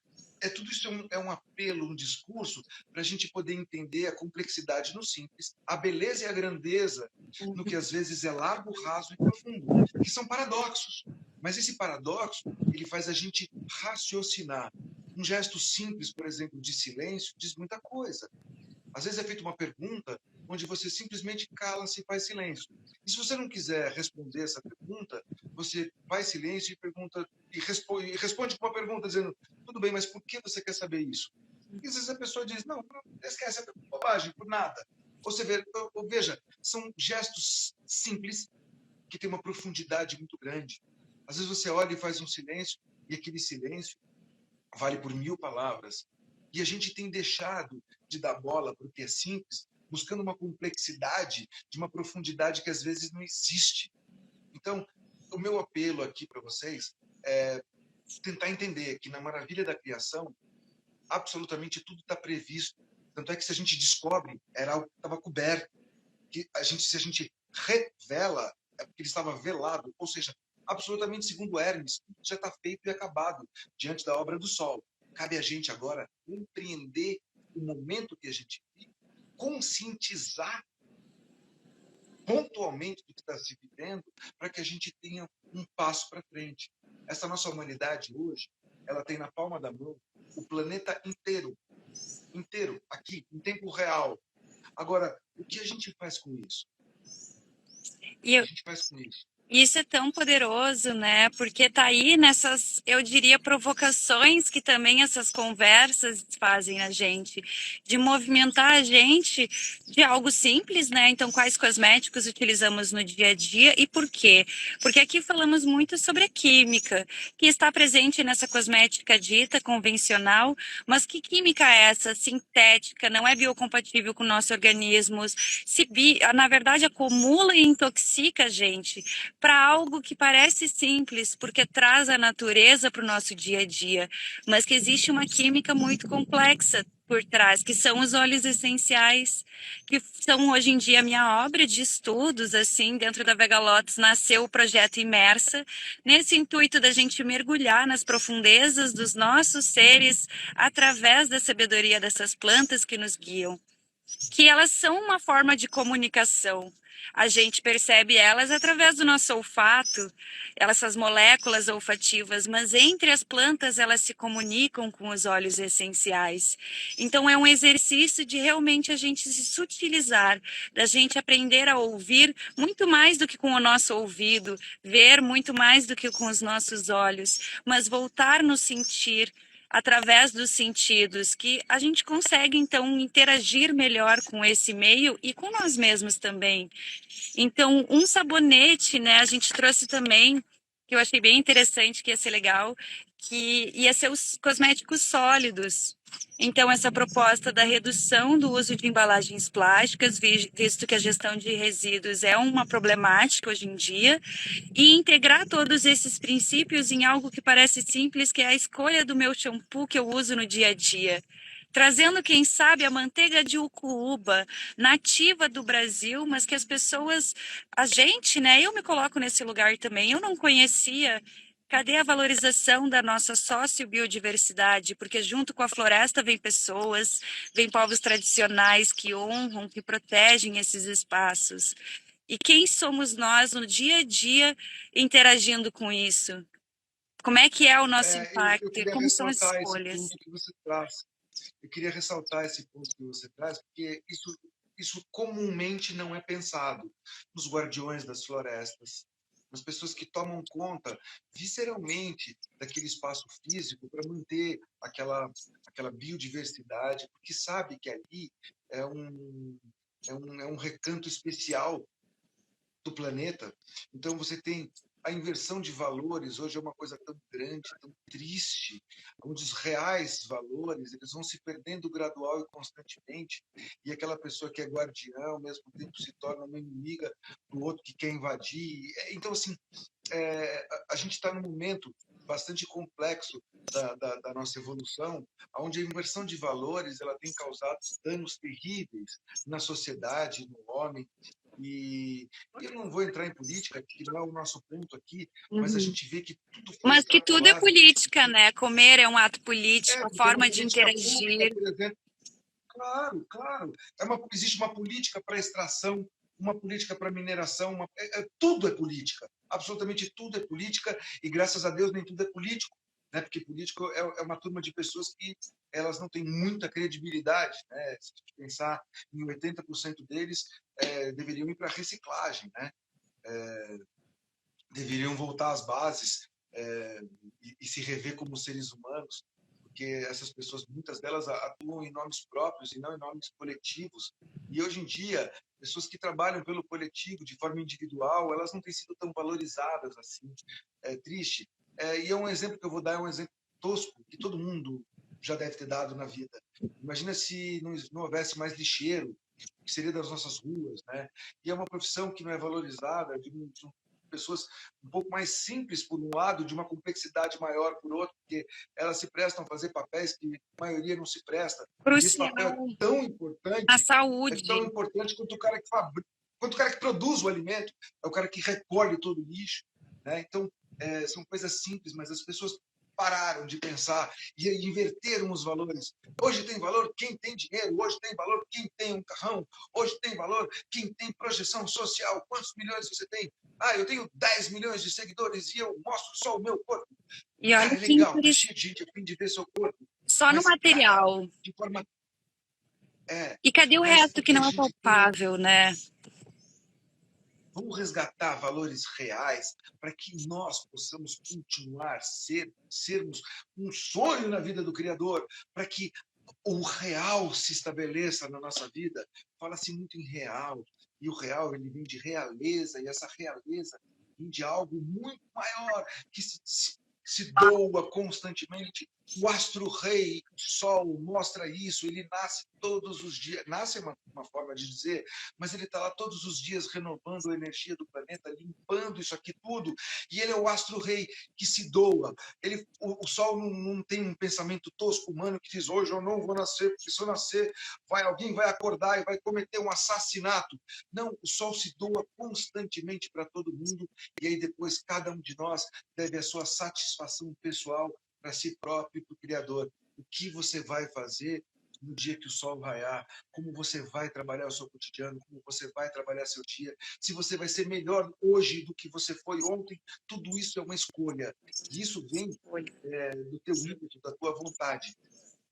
tudo isso é um apelo, um discurso para a gente poder entender a complexidade no simples, a beleza e a grandeza no que às vezes é largo, raso e profundo, que são paradoxos. Mas esse paradoxo, ele faz a gente raciocinar. Um gesto simples, por exemplo, de silêncio, diz muita coisa. Às vezes é feita uma pergunta onde você simplesmente cala-se e faz silêncio. E se você não quiser responder essa pergunta, você faz silêncio e pergunta e responde com uma pergunta dizendo: tudo bem, mas por que você quer saber isso? E às vezes a pessoa diz: não, esquece, é bobagem, por nada. Ou você veja, são gestos simples que têm uma profundidade muito grande. Às vezes você olha e faz um silêncio e aquele silêncio vale por 1000 palavras. E a gente tem deixado de dar bola para o que é simples, buscando uma complexidade de uma profundidade que às vezes não existe. Então, o meu apelo aqui para vocês é tentar entender que na maravilha da criação, absolutamente tudo está previsto. Tanto é que se a gente descobre, era algo que estava coberto. Que se a gente revela, é porque ele estava velado. Ou seja, absolutamente segundo Hermes, tudo já está feito e acabado diante da obra do Sol. Cabe a gente agora compreender o momento que a gente vive, conscientizar pontualmente do que está se vivendo, para que a gente tenha um passo para frente. Essa nossa humanidade hoje, ela tem na palma da mão o planeta inteiro, inteiro, aqui, em tempo real. Agora, o que a gente faz com isso? E O que eu, a gente faz com isso? Isso é tão poderoso, né? Porque tá aí nessas, eu diria, provocações que também essas conversas fazem na gente, de movimentar a gente de algo simples, né? Então, quais cosméticos utilizamos no dia a dia e por quê? Porque aqui falamos muito sobre a química, que está presente nessa cosmética dita convencional, mas que química é essa? Sintética, não é biocompatível com o nosso organismo, na verdade, acumula e intoxica a gente para algo que parece simples, porque traz a natureza para o nosso dia a dia, mas que existe uma química muito complexa por trás, que são os óleos essenciais, que são hoje em dia a minha obra de estudos, assim, dentro da Vega Lotus nasceu o projeto Imersa, nesse intuito da gente mergulhar nas profundezas dos nossos seres através da sabedoria dessas plantas que nos guiam, que elas são uma forma de comunicação. A gente percebe elas através do nosso olfato, essas moléculas olfativas, mas entre as plantas elas se comunicam com os óleos essenciais. Então é um exercício de realmente a gente se sutilizar, da gente aprender a ouvir muito mais do que com o nosso ouvido, ver muito mais do que com os nossos olhos, mas voltar no sentir, através dos sentidos, que a gente consegue então interagir melhor com esse meio e com nós mesmos também. Então, um sabonete, né, a gente trouxe também, que eu achei bem interessante, que ia ser legal, que ia ser os cosméticos sólidos. Então, essa proposta da redução do uso de embalagens plásticas, visto que a gestão de resíduos é uma problemática hoje em dia, e integrar todos esses princípios em algo que parece simples, que é a escolha do meu shampoo que eu uso no dia a dia. Trazendo, quem sabe, a manteiga de ucuúba, nativa do Brasil, mas que as pessoas, a gente, né? Eu me coloco nesse lugar também, eu não conhecia. Cadê a valorização da nossa sociobiodiversidade? Porque junto com a floresta vem pessoas, vem povos tradicionais que honram, que protegem esses espaços. E quem somos nós no dia a dia interagindo com isso? Como é que é o nosso Eu impacto e queria como são as ressaltar esse escolhas? ponto que você traz. Eu queria ressaltar esse ponto que você traz, porque isso comumente não é pensado nos guardiões das florestas, nas pessoas que tomam conta visceralmente daquele espaço físico para manter aquela biodiversidade, porque sabe que ali é um recanto especial do planeta. Então você tem a inversão de valores hoje é uma coisa tão grande, tão triste, onde os reais valores eles vão se perdendo gradual e constantemente, e aquela pessoa que é guardiã ao mesmo tempo se torna uma inimiga do outro que quer invadir. Então assim, a gente está num momento bastante complexo da nossa evolução, onde a inversão de valores ela tem causado danos terríveis na sociedade, no homem, e eu não vou entrar em política, que não é o nosso ponto aqui, mas a Uhum. gente vê que tudo foi Mas que tudo é extrapolado. política, né? Comer é um ato político, a Porque é uma forma de política pública, interagir. por exemplo. Claro, claro. Existe uma política para extração, uma política para mineração, tudo é política. Absolutamente tudo é política, e graças a Deus nem tudo é político, né? Porque político é uma turma de pessoas que elas não têm muita credibilidade, né? Se a gente pensar em 80% deles, deveriam ir para a reciclagem, né? Deveriam voltar às bases, e se rever como seres humanos, porque essas pessoas, muitas delas atuam em nomes próprios e não em nomes coletivos. E hoje em dia, pessoas que trabalham pelo coletivo de forma individual, elas não têm sido tão valorizadas assim. É triste. E é um exemplo que eu vou dar, é um exemplo tosco que todo mundo já deve ter dado na vida. Imagina se não houvesse mais lixeiro, que seria das nossas ruas, né? E é uma profissão que não é valorizada, de pessoas um pouco mais simples por um lado, de uma complexidade maior por outro, porque elas se prestam a fazer papéis que a maioria não se presta. E esse papel Crucial na é tão saúde. importante quanto o cara que fabrica, quanto o cara que produz o alimento, é o cara que recolhe todo o lixo, né? Então, são coisas simples, mas as pessoas pararam de pensar e inverteram os valores. Hoje tem valor quem tem dinheiro, hoje tem valor quem tem um carrão, hoje tem valor quem tem projeção social. Quantos milhões você tem? Eu tenho 10 milhões de seguidores e eu mostro só o meu corpo. E olha Cara, é que legal, tá cheio de gente a fim de ver seu corpo. só no Mas, cara, material. de forma. É, E cadê o mas resto que a não é gente tem. palpável, né? Vamos resgatar valores reais para que nós possamos continuar sermos um sonho na vida do Criador, para que o real se estabeleça na nossa vida. Fala-se muito em real, e o real ele vem de realeza, e essa realeza vem de algo muito maior, que se doa constantemente. O astro-rei, o sol, mostra isso, ele nasce todos os dias, nasce é uma forma de dizer, mas ele está lá todos os dias renovando a energia do planeta, limpando isso aqui tudo, e ele é o astro-rei que se doa. O sol não tem um pensamento tosco humano que diz, hoje eu não vou nascer, porque se eu nascer, alguém vai acordar e vai cometer um assassinato. Não, o sol se doa constantemente para todo mundo, e aí depois cada um de nós deve a sua satisfação pessoal para si próprio e para o Criador. O que você vai fazer no dia que o sol raiar, como você vai trabalhar o seu cotidiano, como você vai trabalhar seu dia, se você vai ser melhor hoje do que você foi ontem, tudo isso é uma escolha. E isso vem do teu ímpeto, da tua vontade.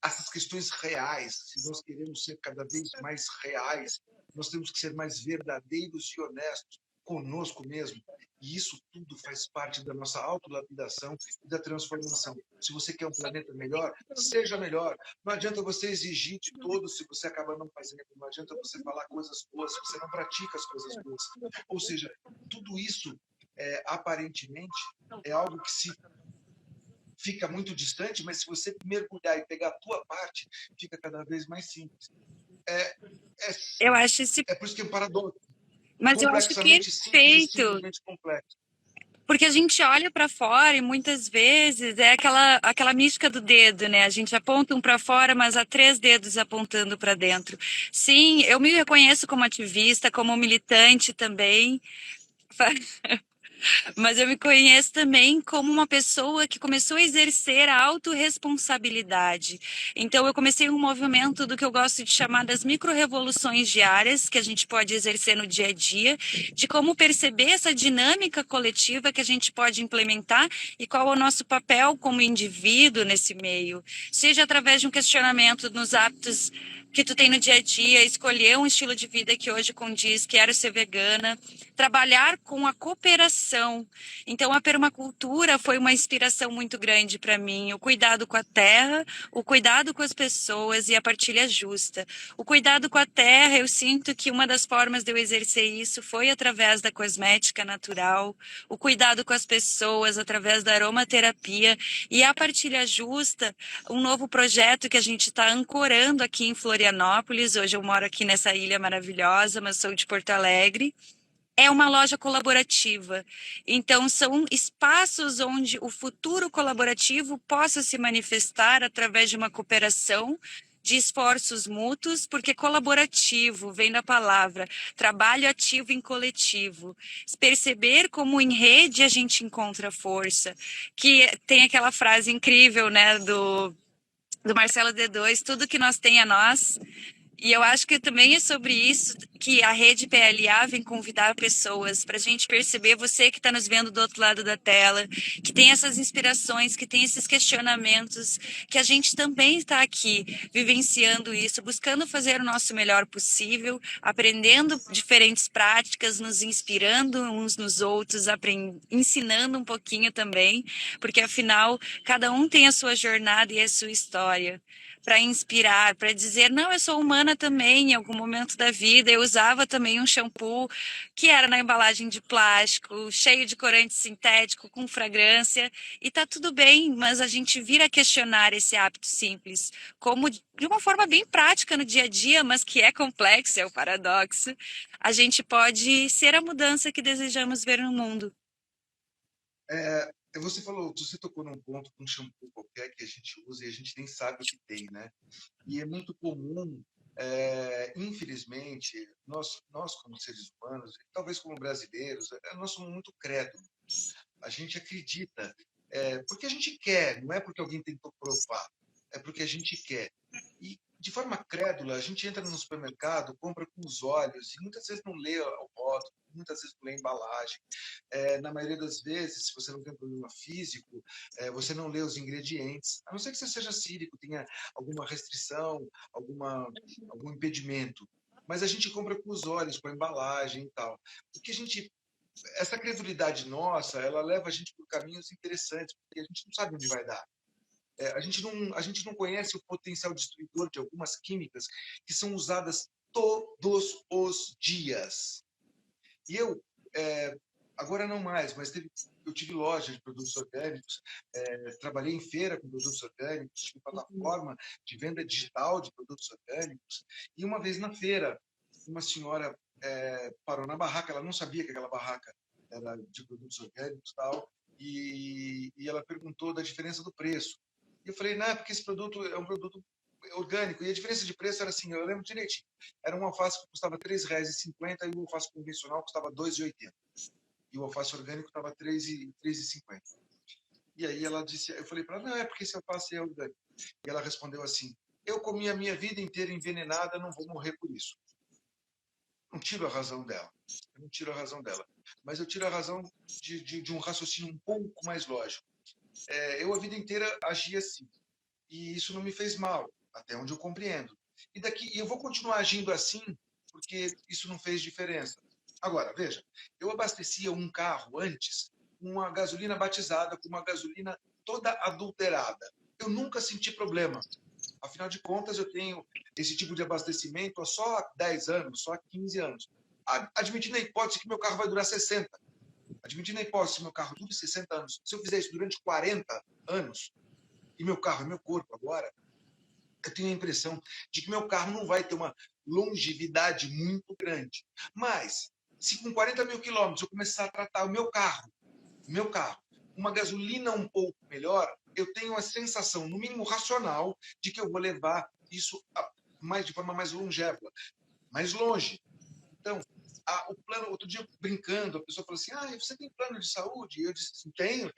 Essas questões reais, se nós queremos ser cada vez mais reais, nós temos que ser mais verdadeiros e honestos conosco mesmo. E isso tudo faz parte da nossa autolapidação e da transformação. Se você quer um planeta melhor, seja melhor. Não adianta você exigir de todos se você acaba não fazendo. Não adianta você falar coisas boas se você não pratica as coisas boas. Ou seja, tudo isso, aparentemente, é algo que se fica muito distante, mas se você mergulhar e pegar a tua parte, fica cada vez mais simples. É, é, Eu acho esse, é por isso que é um paradoxo. mas eu acho Complexamente simples e perfeito, simplesmente complexo. porque a gente olha para fora e muitas vezes é aquela mística do dedo, né? A gente aponta um para fora, mas há três dedos apontando para dentro. Sim, eu me reconheço como ativista, como militante também. Mas eu me conheço também como uma pessoa que começou a exercer a autorresponsabilidade. Então, eu comecei um movimento do que eu gosto de chamar das micro-revoluções diárias, que a gente pode exercer no dia a dia, de como perceber essa dinâmica coletiva que a gente pode implementar e qual é o nosso papel como indivíduo nesse meio. Seja através de um questionamento nos hábitos que tu tem no dia a dia, escolher um estilo de vida que hoje condiz, quero ser vegana, trabalhar com a cooperação. Então, a permacultura foi uma inspiração muito grande para mim. O cuidado com a terra, o cuidado com as pessoas e a partilha justa. O cuidado com a terra, eu sinto que uma das formas de eu exercer isso foi através da cosmética natural, o cuidado com as pessoas através da aromaterapia e a partilha justa, um novo projeto que a gente está ancorando aqui em Florianópolis. Hoje eu moro aqui nessa ilha maravilhosa, mas sou de Porto Alegre. É uma loja colaborativa. Então, são espaços onde o futuro colaborativo possa se manifestar através de uma cooperação, de esforços mútuos, porque colaborativo vem da palavra trabalho ativo em coletivo. Perceber como em rede a gente encontra força. Que tem aquela frase incrível, né, do Marcelo D2, tudo que nós tem a nós. E eu acho que também é sobre isso que a rede PLA vem convidar pessoas para a gente perceber, você que está nos vendo do outro lado da tela, que tem essas inspirações, que tem esses questionamentos, que a gente também está aqui vivenciando isso, buscando fazer o nosso melhor possível, aprendendo diferentes práticas, nos inspirando uns nos outros, ensinando um pouquinho também, porque afinal cada um tem a sua jornada e a sua história para inspirar, para dizer, não, eu sou humana também, em algum momento da vida eu usava também um shampoo que era na embalagem de plástico, cheio de corante sintético, com fragrância, e tá tudo bem, mas a gente vira a questionar esse hábito simples, como de uma forma bem prática no dia a dia, mas que é complexo, é o paradoxo, a gente pode ser a mudança que desejamos ver no mundo. Você falou, você tocou num ponto com um shampoo qualquer que a gente usa e a gente nem sabe o que tem, né? E é muito comum, infelizmente, nós como seres humanos, talvez como brasileiros, nós somos muito crédulos. A gente acredita, porque a gente quer, não é porque alguém tentou provar, é porque a gente quer. E, de forma crédula, a gente entra no supermercado, compra com os olhos, e muitas vezes não lê o rótulo, muitas vezes não lê a embalagem. Na maioria das vezes, se você não tem um problema físico, você não lê os ingredientes, a não ser que você seja cílico, tenha alguma restrição, algum impedimento. Mas a gente compra com os olhos, com a embalagem e tal. Porque essa credulidade nossa, ela leva a gente por caminhos interessantes, porque a gente não sabe onde vai dar. A gente não conhece o potencial destruidor de algumas químicas que são usadas todos os dias. E eu, agora não mais, mas eu tive loja de produtos orgânicos, trabalhei em feira com produtos orgânicos, tive plataforma de venda digital de produtos orgânicos. E uma vez na feira, uma senhora parou na barraca, ela não sabia que aquela barraca era de produtos orgânicos e tal, e ela perguntou da diferença do preço. E eu falei, não, é porque esse produto é um produto orgânico, e a diferença de preço era assim, eu lembro direitinho, era um alface que custava R$ 3,50 e o alface convencional custava R$ 2,80. E o alface orgânico estava R$ 3,50. E aí ela disse, eu falei para ela, não, é porque esse alface é orgânico. E ela respondeu assim, eu comi a minha vida inteira envenenada, não vou morrer por isso. Não tiro a razão dela. Eu não tiro a razão dela. Mas eu tiro a razão de um raciocínio um pouco mais lógico. Eu a vida inteira agi assim. E isso não me fez mal, até onde eu compreendo. E eu vou continuar agindo assim, porque isso não fez diferença. Agora, veja, eu abastecia um carro antes com uma gasolina batizada, com uma gasolina toda adulterada. Eu nunca senti problema. Afinal de contas, eu tenho esse tipo de abastecimento há só 10 anos, só há 15 anos. Admitindo a hipótese que meu carro vai durar 60. Admitindo a hipótese que meu carro dure 60 anos. Se eu fizer isso durante 40 anos, e meu carro é meu corpo agora, eu tenho a impressão de que meu carro não vai ter uma longevidade muito grande. Mas, se com 40 mil quilômetros eu começar a tratar o meu carro, uma gasolina um pouco melhor, eu tenho a sensação, no mínimo racional, de que eu vou levar isso de forma mais longeva, mais longe. Então, o plano, outro dia brincando, a pessoa falou assim, você tem plano de saúde? E eu disse assim, tenho.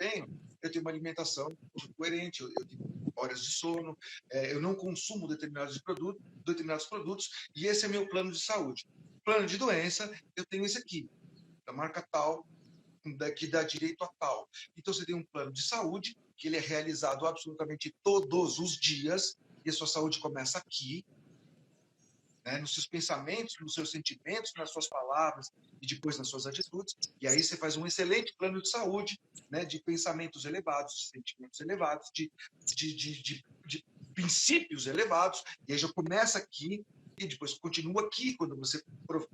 Eu tenho uma alimentação coerente, eu tenho horas de sono, eu não consumo determinados produtos, e esse é meu plano de saúde. Plano de doença, eu tenho esse aqui, da marca tal, que dá direito a tal. Então, você tem um plano de saúde, que ele é realizado absolutamente todos os dias, e a sua saúde começa aqui, né, nos seus pensamentos, nos seus sentimentos, nas suas palavras e depois nas suas atitudes. E aí você faz um excelente plano de saúde, né, de pensamentos elevados, de sentimentos elevados, de princípios elevados. E aí já começa aqui e depois continua aqui quando você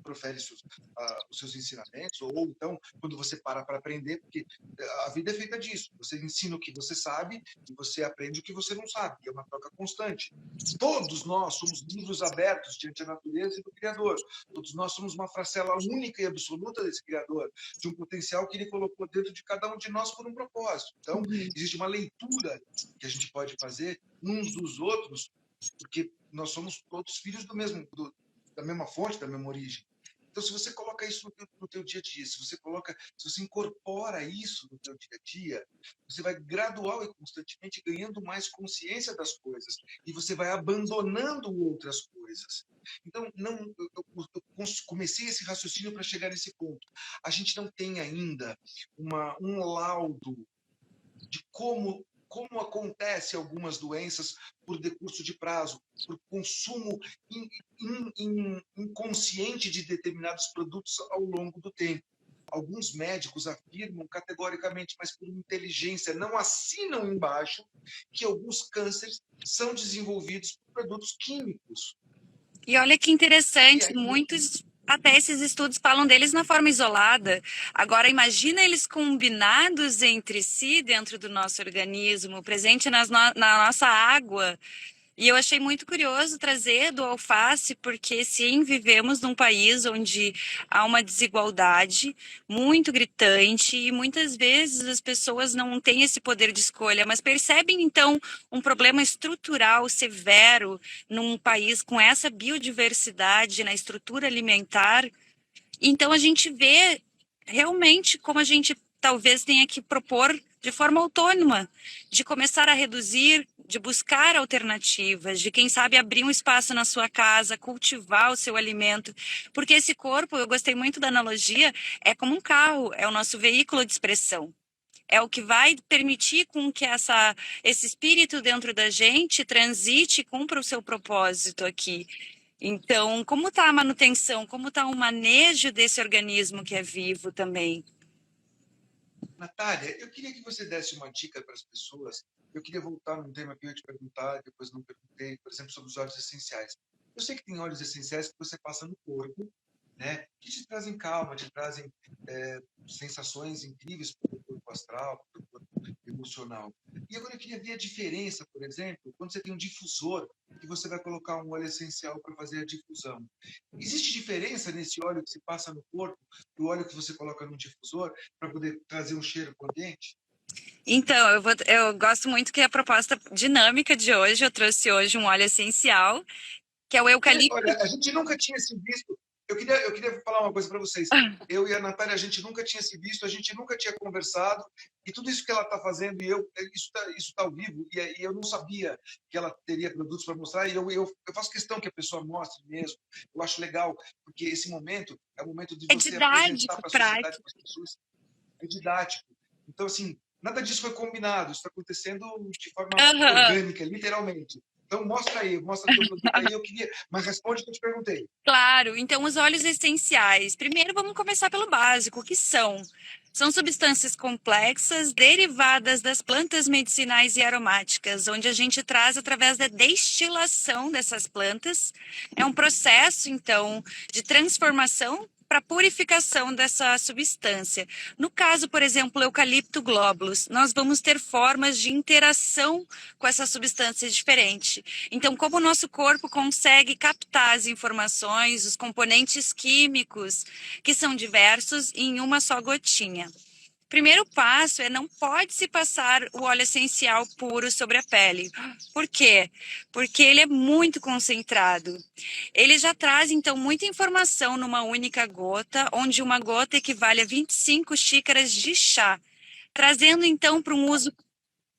profere os seus ensinamentos, ou então quando você para aprender, porque a vida é feita disso. Você ensina o que você sabe e você aprende o que você não sabe. E é uma troca constante. Todos nós somos livros abertos diante da natureza e do Criador. Todos nós somos uma parcela única e absoluta desse Criador, de um potencial que ele colocou dentro de cada um de nós por um propósito. Então, existe uma leitura que a gente pode fazer uns dos outros, porque nós somos todos filhos da mesma fonte, da mesma origem. Então, se você coloca isso no teu dia a dia, se você incorpora isso no teu dia a dia, você vai gradual e constantemente ganhando mais consciência das coisas e você vai abandonando outras coisas. Então, eu comecei esse raciocínio para chegar nesse ponto. A gente não tem ainda um laudo de como acontece algumas doenças por decurso de prazo, por consumo inconsciente de determinados produtos ao longo do tempo. Alguns médicos afirmam categoricamente, mas por inteligência, não assinam embaixo, que alguns cânceres são desenvolvidos por produtos químicos. E olha que interessante, muitos até esses estudos falam deles na forma isolada. Agora, imagina eles combinados entre si dentro do nosso organismo, presente na nossa água. E eu achei muito curioso trazer do alface, porque sim, vivemos num país onde há uma desigualdade muito gritante e muitas vezes as pessoas não têm esse poder de escolha, mas percebem então um problema estrutural severo num país com essa biodiversidade na estrutura alimentar. Então a gente vê realmente como a gente talvez tenha que propor de forma autônoma, de começar a reduzir, de buscar alternativas, de quem sabe abrir um espaço na sua casa, cultivar o seu alimento, porque esse corpo, eu gostei muito da analogia, é como um carro, é o nosso veículo de expressão. É o que vai permitir com que esse espírito dentro da gente transite e cumpra o seu propósito aqui. Então, como está a manutenção, como está o manejo desse organismo que é vivo também? Natália, eu queria que você desse uma dica para as pessoas. Eu queria voltar num tema que eu ia te perguntar, depois não perguntei, por exemplo, sobre os óleos essenciais. Eu sei que tem óleos essenciais que você passa no corpo, né, que te trazem calma, te trazem sensações incríveis para o corpo astral, para o corpo emocional. E agora eu queria ver a diferença, por exemplo, quando você tem um difusor, que você vai colocar um óleo essencial para fazer a difusão. Existe diferença nesse óleo que se passa no corpo do óleo que você coloca no difusor para poder trazer um cheiro para o ambiente? Então, eu gosto muito que a proposta dinâmica de hoje, eu trouxe hoje um óleo essencial, que é o eucalipto. Olha, a gente nunca tinha se visto. Eu queria falar uma coisa para vocês. Eu e a Natália, a gente nunca tinha se visto, a gente nunca tinha conversado, e tudo isso que ela está fazendo, isso tá ao vivo, e eu não sabia que ela teria produtos para mostrar, e eu faço questão que a pessoa mostre mesmo. Eu acho legal, porque esse momento é o momento de É você apresentar didático, para a sociedade, prático. para as pessoas, é didático. Então, assim, nada disso foi combinado, isso está acontecendo de forma Aham. orgânica, literalmente. Então, mostra teu produto aí, mas responde o que eu te perguntei. Claro, então os óleos essenciais. Primeiro vamos começar pelo básico, o que são? São substâncias complexas derivadas das plantas medicinais e aromáticas, onde a gente traz através da destilação dessas plantas. É um processo, então, de transformação para purificação dessa substância. No caso, por exemplo, o eucalipto globulus, nós vamos ter formas de interação com essa substância diferente. Então, como o nosso corpo consegue captar as informações, os componentes químicos, que são diversos, em uma só gotinha. Primeiro passo é não pode se passar o óleo essencial puro sobre a pele. Por quê? Porque ele é muito concentrado. Ele já traz, então, muita informação numa única gota, onde uma gota equivale a 25 xícaras de chá, trazendo, então, para um uso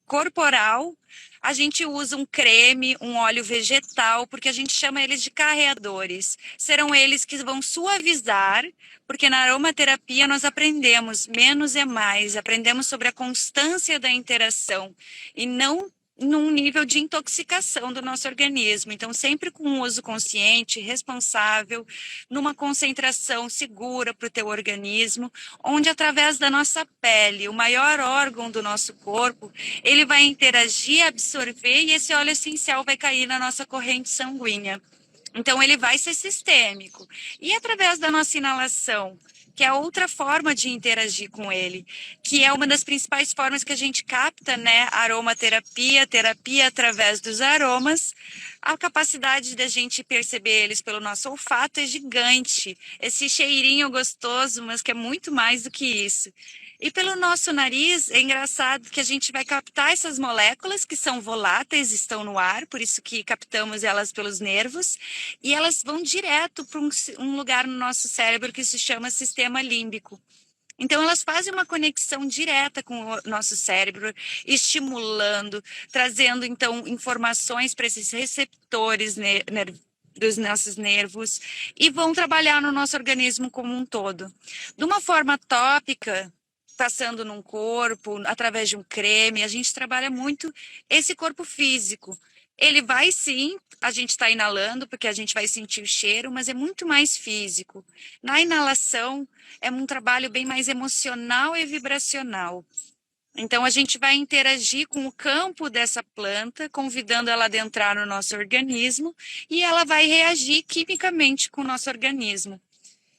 corporal. A gente usa um creme, um óleo vegetal, porque a gente chama eles de carreadores. Serão eles que vão suavizar, porque na aromaterapia nós aprendemos menos é mais, aprendemos sobre a constância da interação e não num nível de intoxicação do nosso organismo. Então, sempre com um uso consciente, responsável, numa concentração segura para o teu organismo, onde através da nossa pele, o maior órgão do nosso corpo, ele vai interagir, absorver e esse óleo essencial vai cair na nossa corrente sanguínea. Então, ele vai ser sistêmico. E através da nossa inalação, que é outra forma de interagir com ele, que é uma das principais formas que a gente capta, né? Aromaterapia, terapia através dos aromas. A capacidade da gente perceber eles pelo nosso olfato é gigante. Esse cheirinho gostoso, mas que é muito mais do que isso. E pelo nosso nariz, é engraçado que a gente vai captar essas moléculas que são voláteis, estão no ar, por isso que captamos elas pelos nervos, e elas vão direto para um lugar no nosso cérebro que se chama sistema límbico. Então, elas fazem uma conexão direta com o nosso cérebro, estimulando, trazendo, então, informações para esses receptores dos nossos nervos e vão trabalhar no nosso organismo como um todo. De uma forma tópica, passando num corpo, através de um creme, a gente trabalha muito esse corpo físico. Ele vai sim, a gente está inalando, porque a gente vai sentir o cheiro, mas é muito mais físico. Na inalação, é um trabalho bem mais emocional e vibracional. Então, a gente vai interagir com o campo dessa planta, convidando ela a adentrar no nosso organismo, e ela vai reagir quimicamente com o nosso organismo.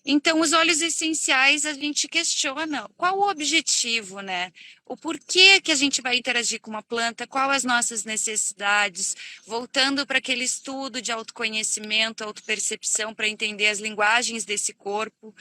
Então, os óleos essenciais, a gente questiona qual o objetivo, né? O porquê que a gente vai interagir com uma planta, qual as nossas necessidades, voltando para aquele estudo de autoconhecimento, autopercepção, para entender as linguagens desse corpo.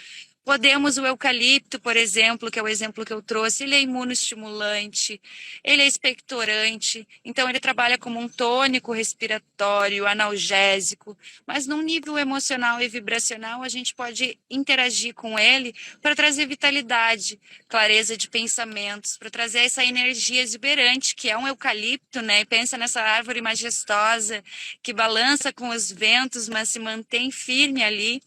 Podemos o eucalipto, por exemplo, que é o exemplo que eu trouxe, ele é imunoestimulante, ele é expectorante, então ele trabalha como um tônico respiratório, analgésico, mas num nível emocional e vibracional a gente pode interagir com ele para trazer vitalidade, clareza de pensamentos, para trazer essa energia exuberante que é um eucalipto, né? E pensa nessa árvore majestosa que balança com os ventos, mas se mantém firme ali.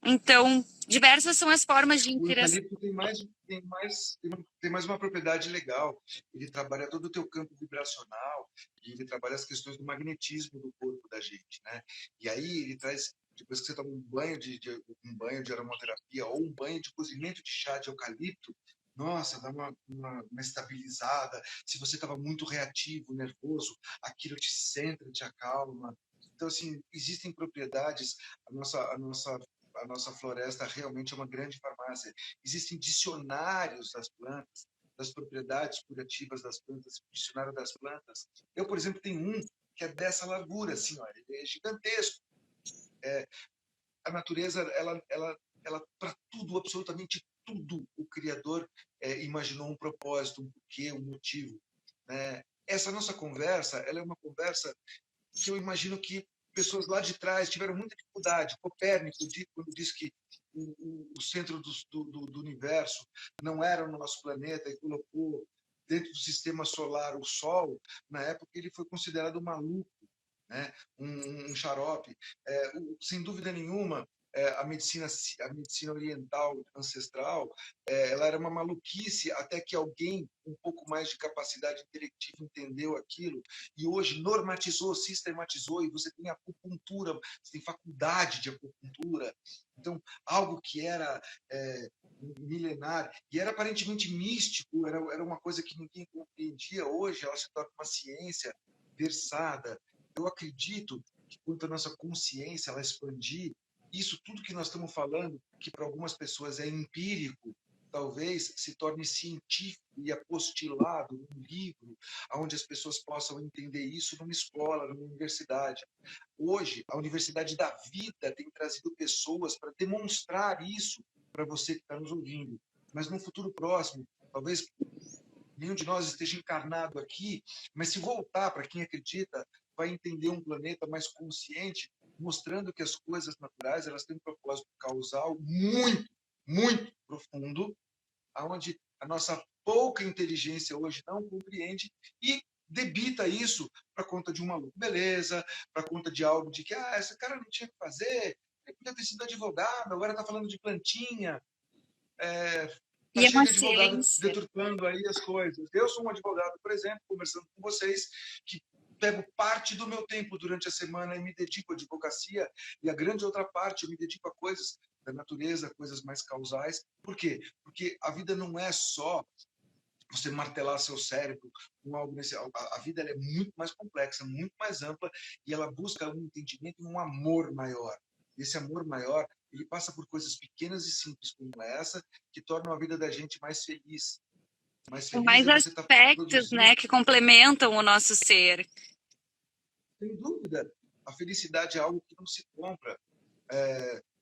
Então, diversas são as formas de O interação. eucalipto tem mais uma propriedade legal. Ele trabalha todo o teu campo vibracional e ele trabalha as questões do magnetismo do corpo da gente, né? E aí ele traz, depois que você toma um banho de aromaterapia ou um banho de cozimento de chá de eucalipto, nossa, dá uma estabilizada. Se você estava muito reativo, nervoso, aquilo te centra, te acalma. Então, assim, existem propriedades, a nossa floresta realmente é uma grande farmácia. Existem dicionários das plantas, das propriedades curativas das plantas, dicionário das plantas. Eu, por exemplo, tenho um que é dessa largura, assim, ó, ele é gigantesco. A natureza, ela para tudo, absolutamente tudo, o Criador imaginou um propósito, um porquê, um motivo. Né? Essa nossa conversa, ela é uma conversa que eu imagino que pessoas lá de trás tiveram muita dificuldade. Copérnico, quando disse que o centro do universo não era no nosso planeta e colocou dentro do sistema solar o Sol, na época ele foi considerado maluco, né? um xarope. Sem dúvida nenhuma, a medicina oriental ancestral, ela era uma maluquice até que alguém com um pouco mais de capacidade intelectiva entendeu aquilo e hoje normatizou, sistematizou, e você tem acupuntura, você tem faculdade de acupuntura. Então, algo que era milenar e era aparentemente místico, era uma coisa que ninguém compreendia, hoje ela se torna uma ciência versada. Eu acredito que quanto a nossa consciência ela expandir, isso tudo que nós estamos falando, que para algumas pessoas é empírico, talvez se torne científico e apostilado num livro, onde as pessoas possam entender isso numa escola, numa universidade. Hoje, a Universidade da Vida tem trazido pessoas para demonstrar isso para você que está nos ouvindo. Mas no futuro próximo, Talvez nenhum de nós esteja encarnado aqui, mas se voltar para quem acredita, vai entender um planeta mais consciente, mostrando que as coisas naturais elas têm um propósito causal muito, muito profundo, aonde a nossa pouca inteligência hoje não compreende e debita isso para conta de uma beleza, para conta de algo de que esse cara não tinha que fazer, ele podia ter sido advogado, agora está falando de plantinha. Tá E é cheio uma de advogado ciência. deturpando aí as coisas. Eu sou um advogado, por exemplo, conversando com vocês, que pego parte do meu tempo durante a semana e me dedico à advocacia, e a grande outra parte eu me dedico a coisas da natureza, coisas mais causais. Por quê? Porque a vida não é só você martelar seu cérebro com algo nesse... A vida ela é muito mais complexa, muito mais ampla, e ela busca um entendimento e um amor maior. Esse amor maior, ele passa por coisas pequenas e simples como essa, que tornam a vida da gente mais feliz. Mais São feliz mais é você estar aspectos, produzindo, né, que complementam o nosso ser. sem dúvida. A felicidade é algo que não se compra.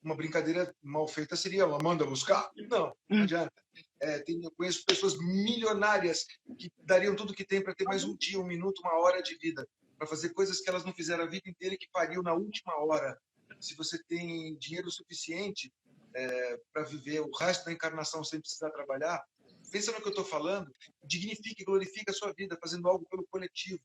Uma brincadeira mal feita seria ela manda buscar? Não, não adianta. Eu conheço pessoas milionárias que dariam tudo que tem para ter mais um dia, um minuto, uma hora de vida, para fazer coisas que elas não fizeram a vida inteira e que fariam na última hora. Se você tem dinheiro suficiente para viver o resto da encarnação sem precisar trabalhar, pensa no que eu estou falando, dignifique, glorifique a sua vida, fazendo algo pelo coletivo.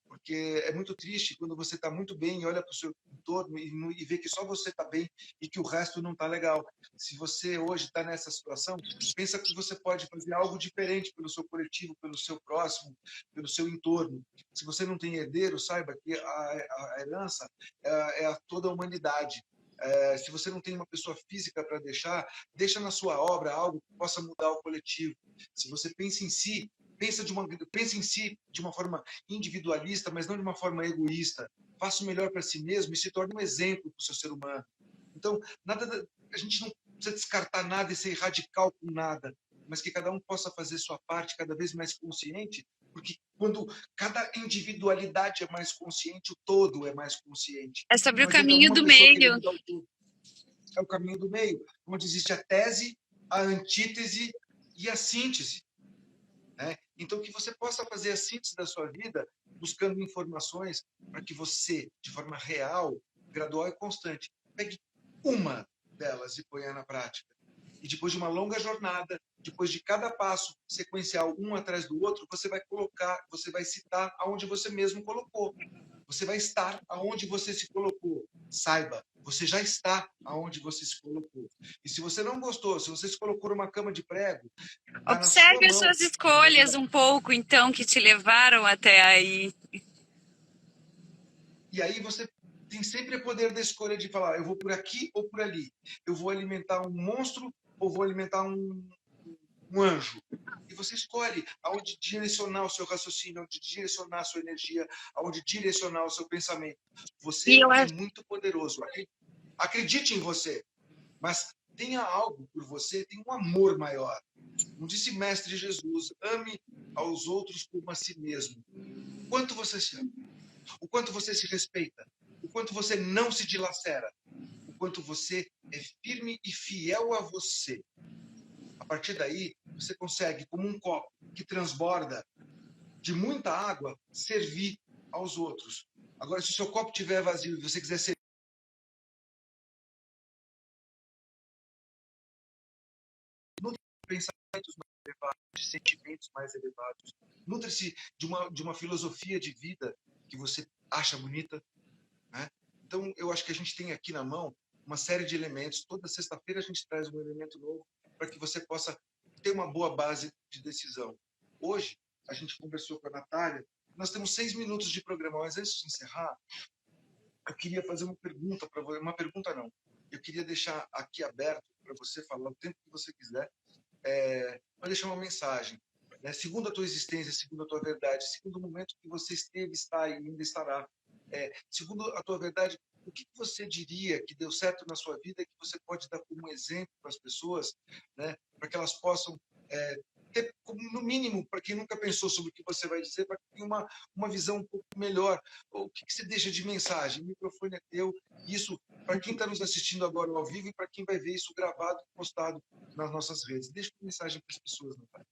Porque é muito triste quando você está muito bem e olha para o seu entorno e vê que só você está bem e que o resto não está legal. Se você hoje está nessa situação, pensa que você pode fazer algo diferente pelo seu coletivo, pelo seu próximo, pelo seu entorno. Se você não tem herdeiro, saiba que a herança é a toda a humanidade. Se você não tem uma pessoa física para deixa na sua obra algo que possa mudar o coletivo. Se você pensa em si, pensa em si de uma forma individualista, mas não de uma forma egoísta. Faça o melhor para si mesmo e se torne um exemplo para o seu ser humano. Então, a gente não precisa descartar nada e ser radical com nada, mas que cada um possa fazer sua parte cada vez mais consciente, porque quando cada individualidade é mais consciente, o todo é mais consciente. É sobre Não o adianta caminho uma do pessoa querer meio. mudar o todo. É o caminho do meio, onde existe a tese, a antítese e a síntese. Né? Então, que você possa fazer a síntese da sua vida buscando informações para que você, de forma real, gradual e constante, pegue uma delas e ponha na prática. E depois de uma longa jornada, depois de cada passo sequencial, um atrás do outro, você vai colocar, você vai citar aonde você mesmo colocou. Você vai estar aonde você se colocou. Saiba, você já está aonde você se colocou. E se você não gostou, se você se colocou numa cama de prego, está na sua Observe as mão. suas escolhas um pouco, então, que te levaram até aí. E aí você tem sempre o poder da escolha de falar, eu vou por aqui ou por ali. Eu vou alimentar um monstro ou vou alimentar um anjo. E você escolhe aonde direcionar o seu raciocínio, aonde direcionar a sua energia, aonde direcionar o seu pensamento. E Você eu é acho muito poderoso. Acredite em você, mas tenha algo por você, tenha um amor maior. Como disse Mestre Jesus, ame aos outros como a si mesmo. O quanto você se ama, o quanto você se respeita, o quanto você não se dilacera, o quanto você é firme e fiel a você. A partir daí, você consegue, como um copo que transborda de muita água, servir aos outros. Agora, se o seu copo estiver vazio e você quiser servir pensamentos mais elevados, de sentimentos mais elevados, nutre-se de uma filosofia de vida que você acha bonita. Né? Então, eu acho que a gente tem aqui na mão uma série de elementos. Toda sexta-feira a gente traz um elemento novo para que você possa ter uma boa base de decisão. Hoje, a gente conversou com a Natália. Nós temos 6 minutos de programa, mas antes de encerrar, eu queria fazer uma pergunta para você. Uma pergunta não. Eu queria deixar aqui aberto para você falar o tempo que você quiser, para deixar uma mensagem. Né? Segundo a tua existência, segundo a tua verdade, segundo o momento que você esteve, está e ainda estará, segundo a tua verdade, o que você diria que deu certo na sua vida e que você pode dar como exemplo para as pessoas, né? Para que elas possam ter, no mínimo, para quem nunca pensou sobre o que você vai dizer, para ter uma visão um pouco melhor. O que você deixa de mensagem? O microfone é teu. Isso, para quem está nos assistindo agora ao vivo e para quem vai ver isso gravado e postado nas nossas redes. Deixa uma mensagem para as pessoas, Natália.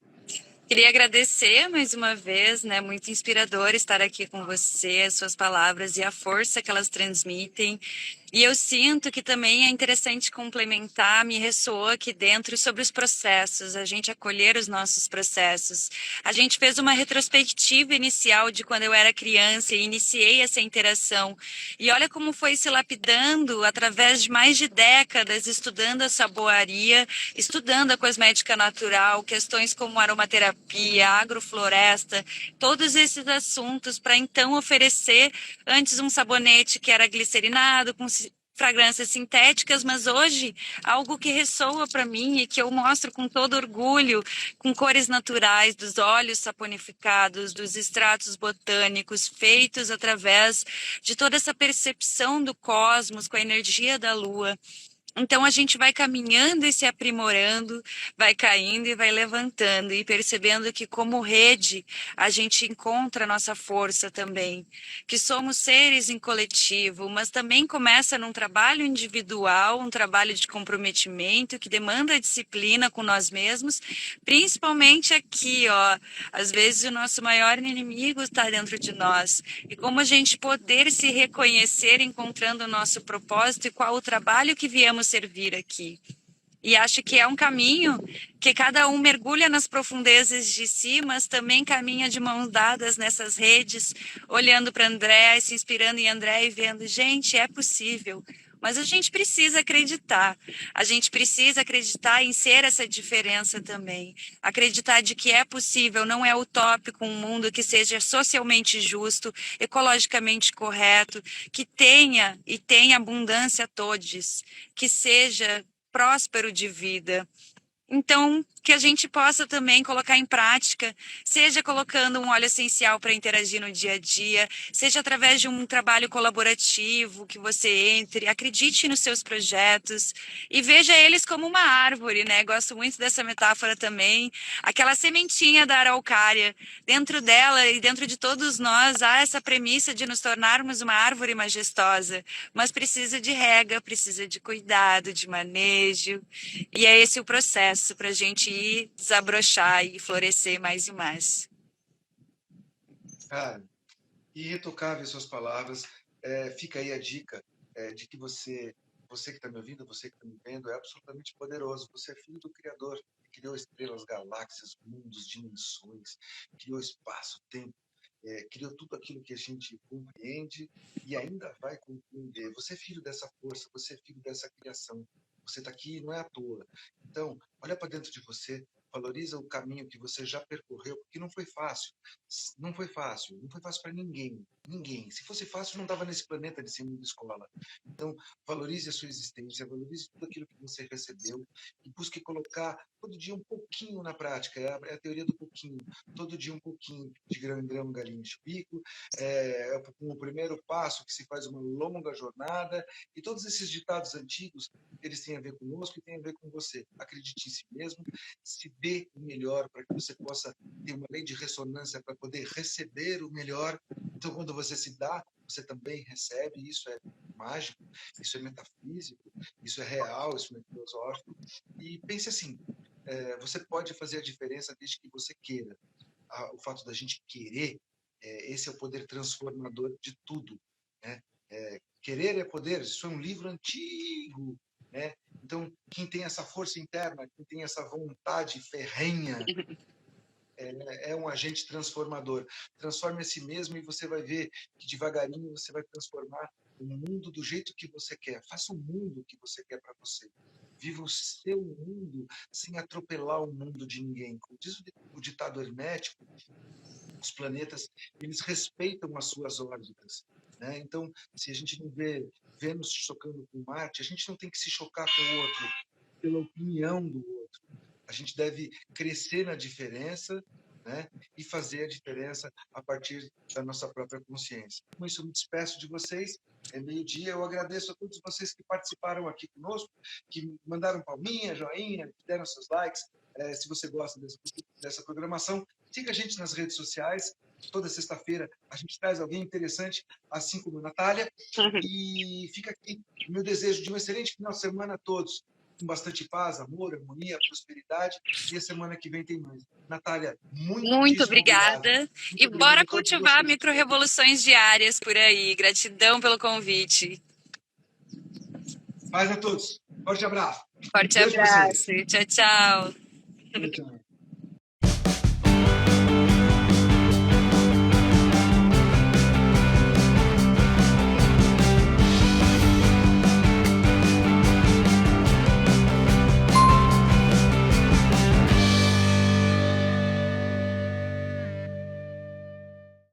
Queria agradecer mais uma vez, né? Muito inspirador estar aqui com você, as suas palavras e a força que elas transmitem. E eu sinto que também é interessante complementar, me ressoou aqui dentro sobre os processos, a gente acolher os nossos processos. A gente fez uma retrospectiva inicial de quando eu era criança e iniciei essa interação. E olha como foi se lapidando através de mais de décadas, estudando a saboaria, estudando a cosmética natural, questões como aromaterapia, agrofloresta, todos esses assuntos para então oferecer antes um sabonete que era glicerinado, com fragrâncias sintéticas, mas hoje algo que ressoa para mim e que eu mostro com todo orgulho, com cores naturais dos óleos saponificados, dos extratos botânicos feitos através de toda essa percepção do cosmos com a energia da lua. Então a gente vai caminhando e se aprimorando, vai caindo e vai levantando e percebendo que como rede a gente encontra a nossa força também, que somos seres em coletivo, mas também começa num trabalho individual, um trabalho de comprometimento que demanda disciplina com nós mesmos, principalmente aqui, ó, às vezes o nosso maior inimigo está dentro de nós. E como a gente poder se reconhecer encontrando o nosso propósito e qual o trabalho que viemos servir aqui. E acho que é um caminho que cada um mergulha nas profundezas de si, mas também caminha de mãos dadas nessas redes, olhando para André, se inspirando em André e vendo, gente, é possível. Mas a gente precisa acreditar. A gente precisa acreditar em ser essa diferença também. Acreditar de que é possível, não é utópico um mundo que seja socialmente justo, ecologicamente correto, que tenha e tenha abundância a todos, que seja próspero de vida. Então, que a gente possa também colocar em prática, seja colocando um óleo essencial para interagir no dia a dia, seja através de um trabalho colaborativo que você entre, acredite nos seus projetos e veja eles como uma árvore, né? Gosto muito dessa metáfora também. Aquela sementinha da araucária, dentro dela e dentro de todos nós há essa premissa de nos tornarmos uma árvore majestosa, mas precisa de rega, precisa de cuidado, de manejo. E é esse o processo para a gente ir desabrochar e florescer mais e mais. Cara, irretocáveis suas palavras. Fica aí a dica de que você que está me ouvindo, você que está me vendo, é absolutamente poderoso. Você é filho do Criador, que criou estrelas, galáxias, mundos, dimensões, criou espaço, tempo, criou tudo aquilo que a gente compreende e ainda vai compreender. Você é filho dessa força, você é filho dessa criação. Você está aqui não é à toa. Então, olha para dentro de você, valoriza o caminho que você já percorreu, porque não foi fácil. Não foi fácil. Não foi fácil para ninguém. Ninguém. Se fosse fácil, não estava nesse planeta de cima da escola. Então, valorize a sua existência, valorize tudo aquilo que você recebeu e busque colocar todo dia um pouquinho na prática. É a teoria do pouquinho. Todo dia um pouquinho, de grão em grão, galinha de pico. Com o primeiro passo que se faz uma longa jornada. E todos esses ditados antigos, eles têm a ver conosco e têm a ver com você. Acredite em si mesmo, se dê o melhor para que você possa ter uma lei de ressonância para poder receber o melhor. Então, quando você se dá, você também recebe. Isso é mágico, isso é metafísico, isso é real, isso é filosófico. E pense assim, você pode fazer a diferença desde que você queira. O fato da gente querer, esse é o poder transformador de tudo, né? Querer é poder, isso é um livro antigo, né? Então, quem tem essa força interna, quem tem essa vontade ferrenha, é um agente transformador. Transforme a si mesmo e você vai ver que devagarinho você vai transformar o mundo do jeito que você quer. Faça o mundo que você quer para você. Viva o seu mundo sem atropelar o mundo de ninguém. Como diz o ditado hermético, os planetas, eles respeitam as suas órbitas, né? Então, se a gente não vê Vênus chocando com Marte, a gente não tem que se chocar com o outro pela opinião do outro. A gente deve crescer na diferença, né? E fazer a diferença a partir da nossa própria consciência. Com isso, eu me despeço de vocês. É meio-dia. Eu agradeço a todos vocês que participaram aqui conosco, que mandaram palminha, joinha, que deram seus likes. Se você gosta desse dessa programação. Siga a gente nas redes sociais. Toda sexta-feira a gente traz alguém interessante, assim como a Natália. E fica aqui o meu desejo de um excelente final de semana a todos, com bastante paz, amor, harmonia, prosperidade. E a semana que vem tem mais. Natália, Muito obrigada. obrigado. E Muito bora obrigado a todos cultivar vocês. micro-revoluções diárias por aí. Gratidão pelo convite. Paz a todos. Forte abraço. Forte Beijo pra vocês. abraço. Tchau, tchau. Tchau, tchau.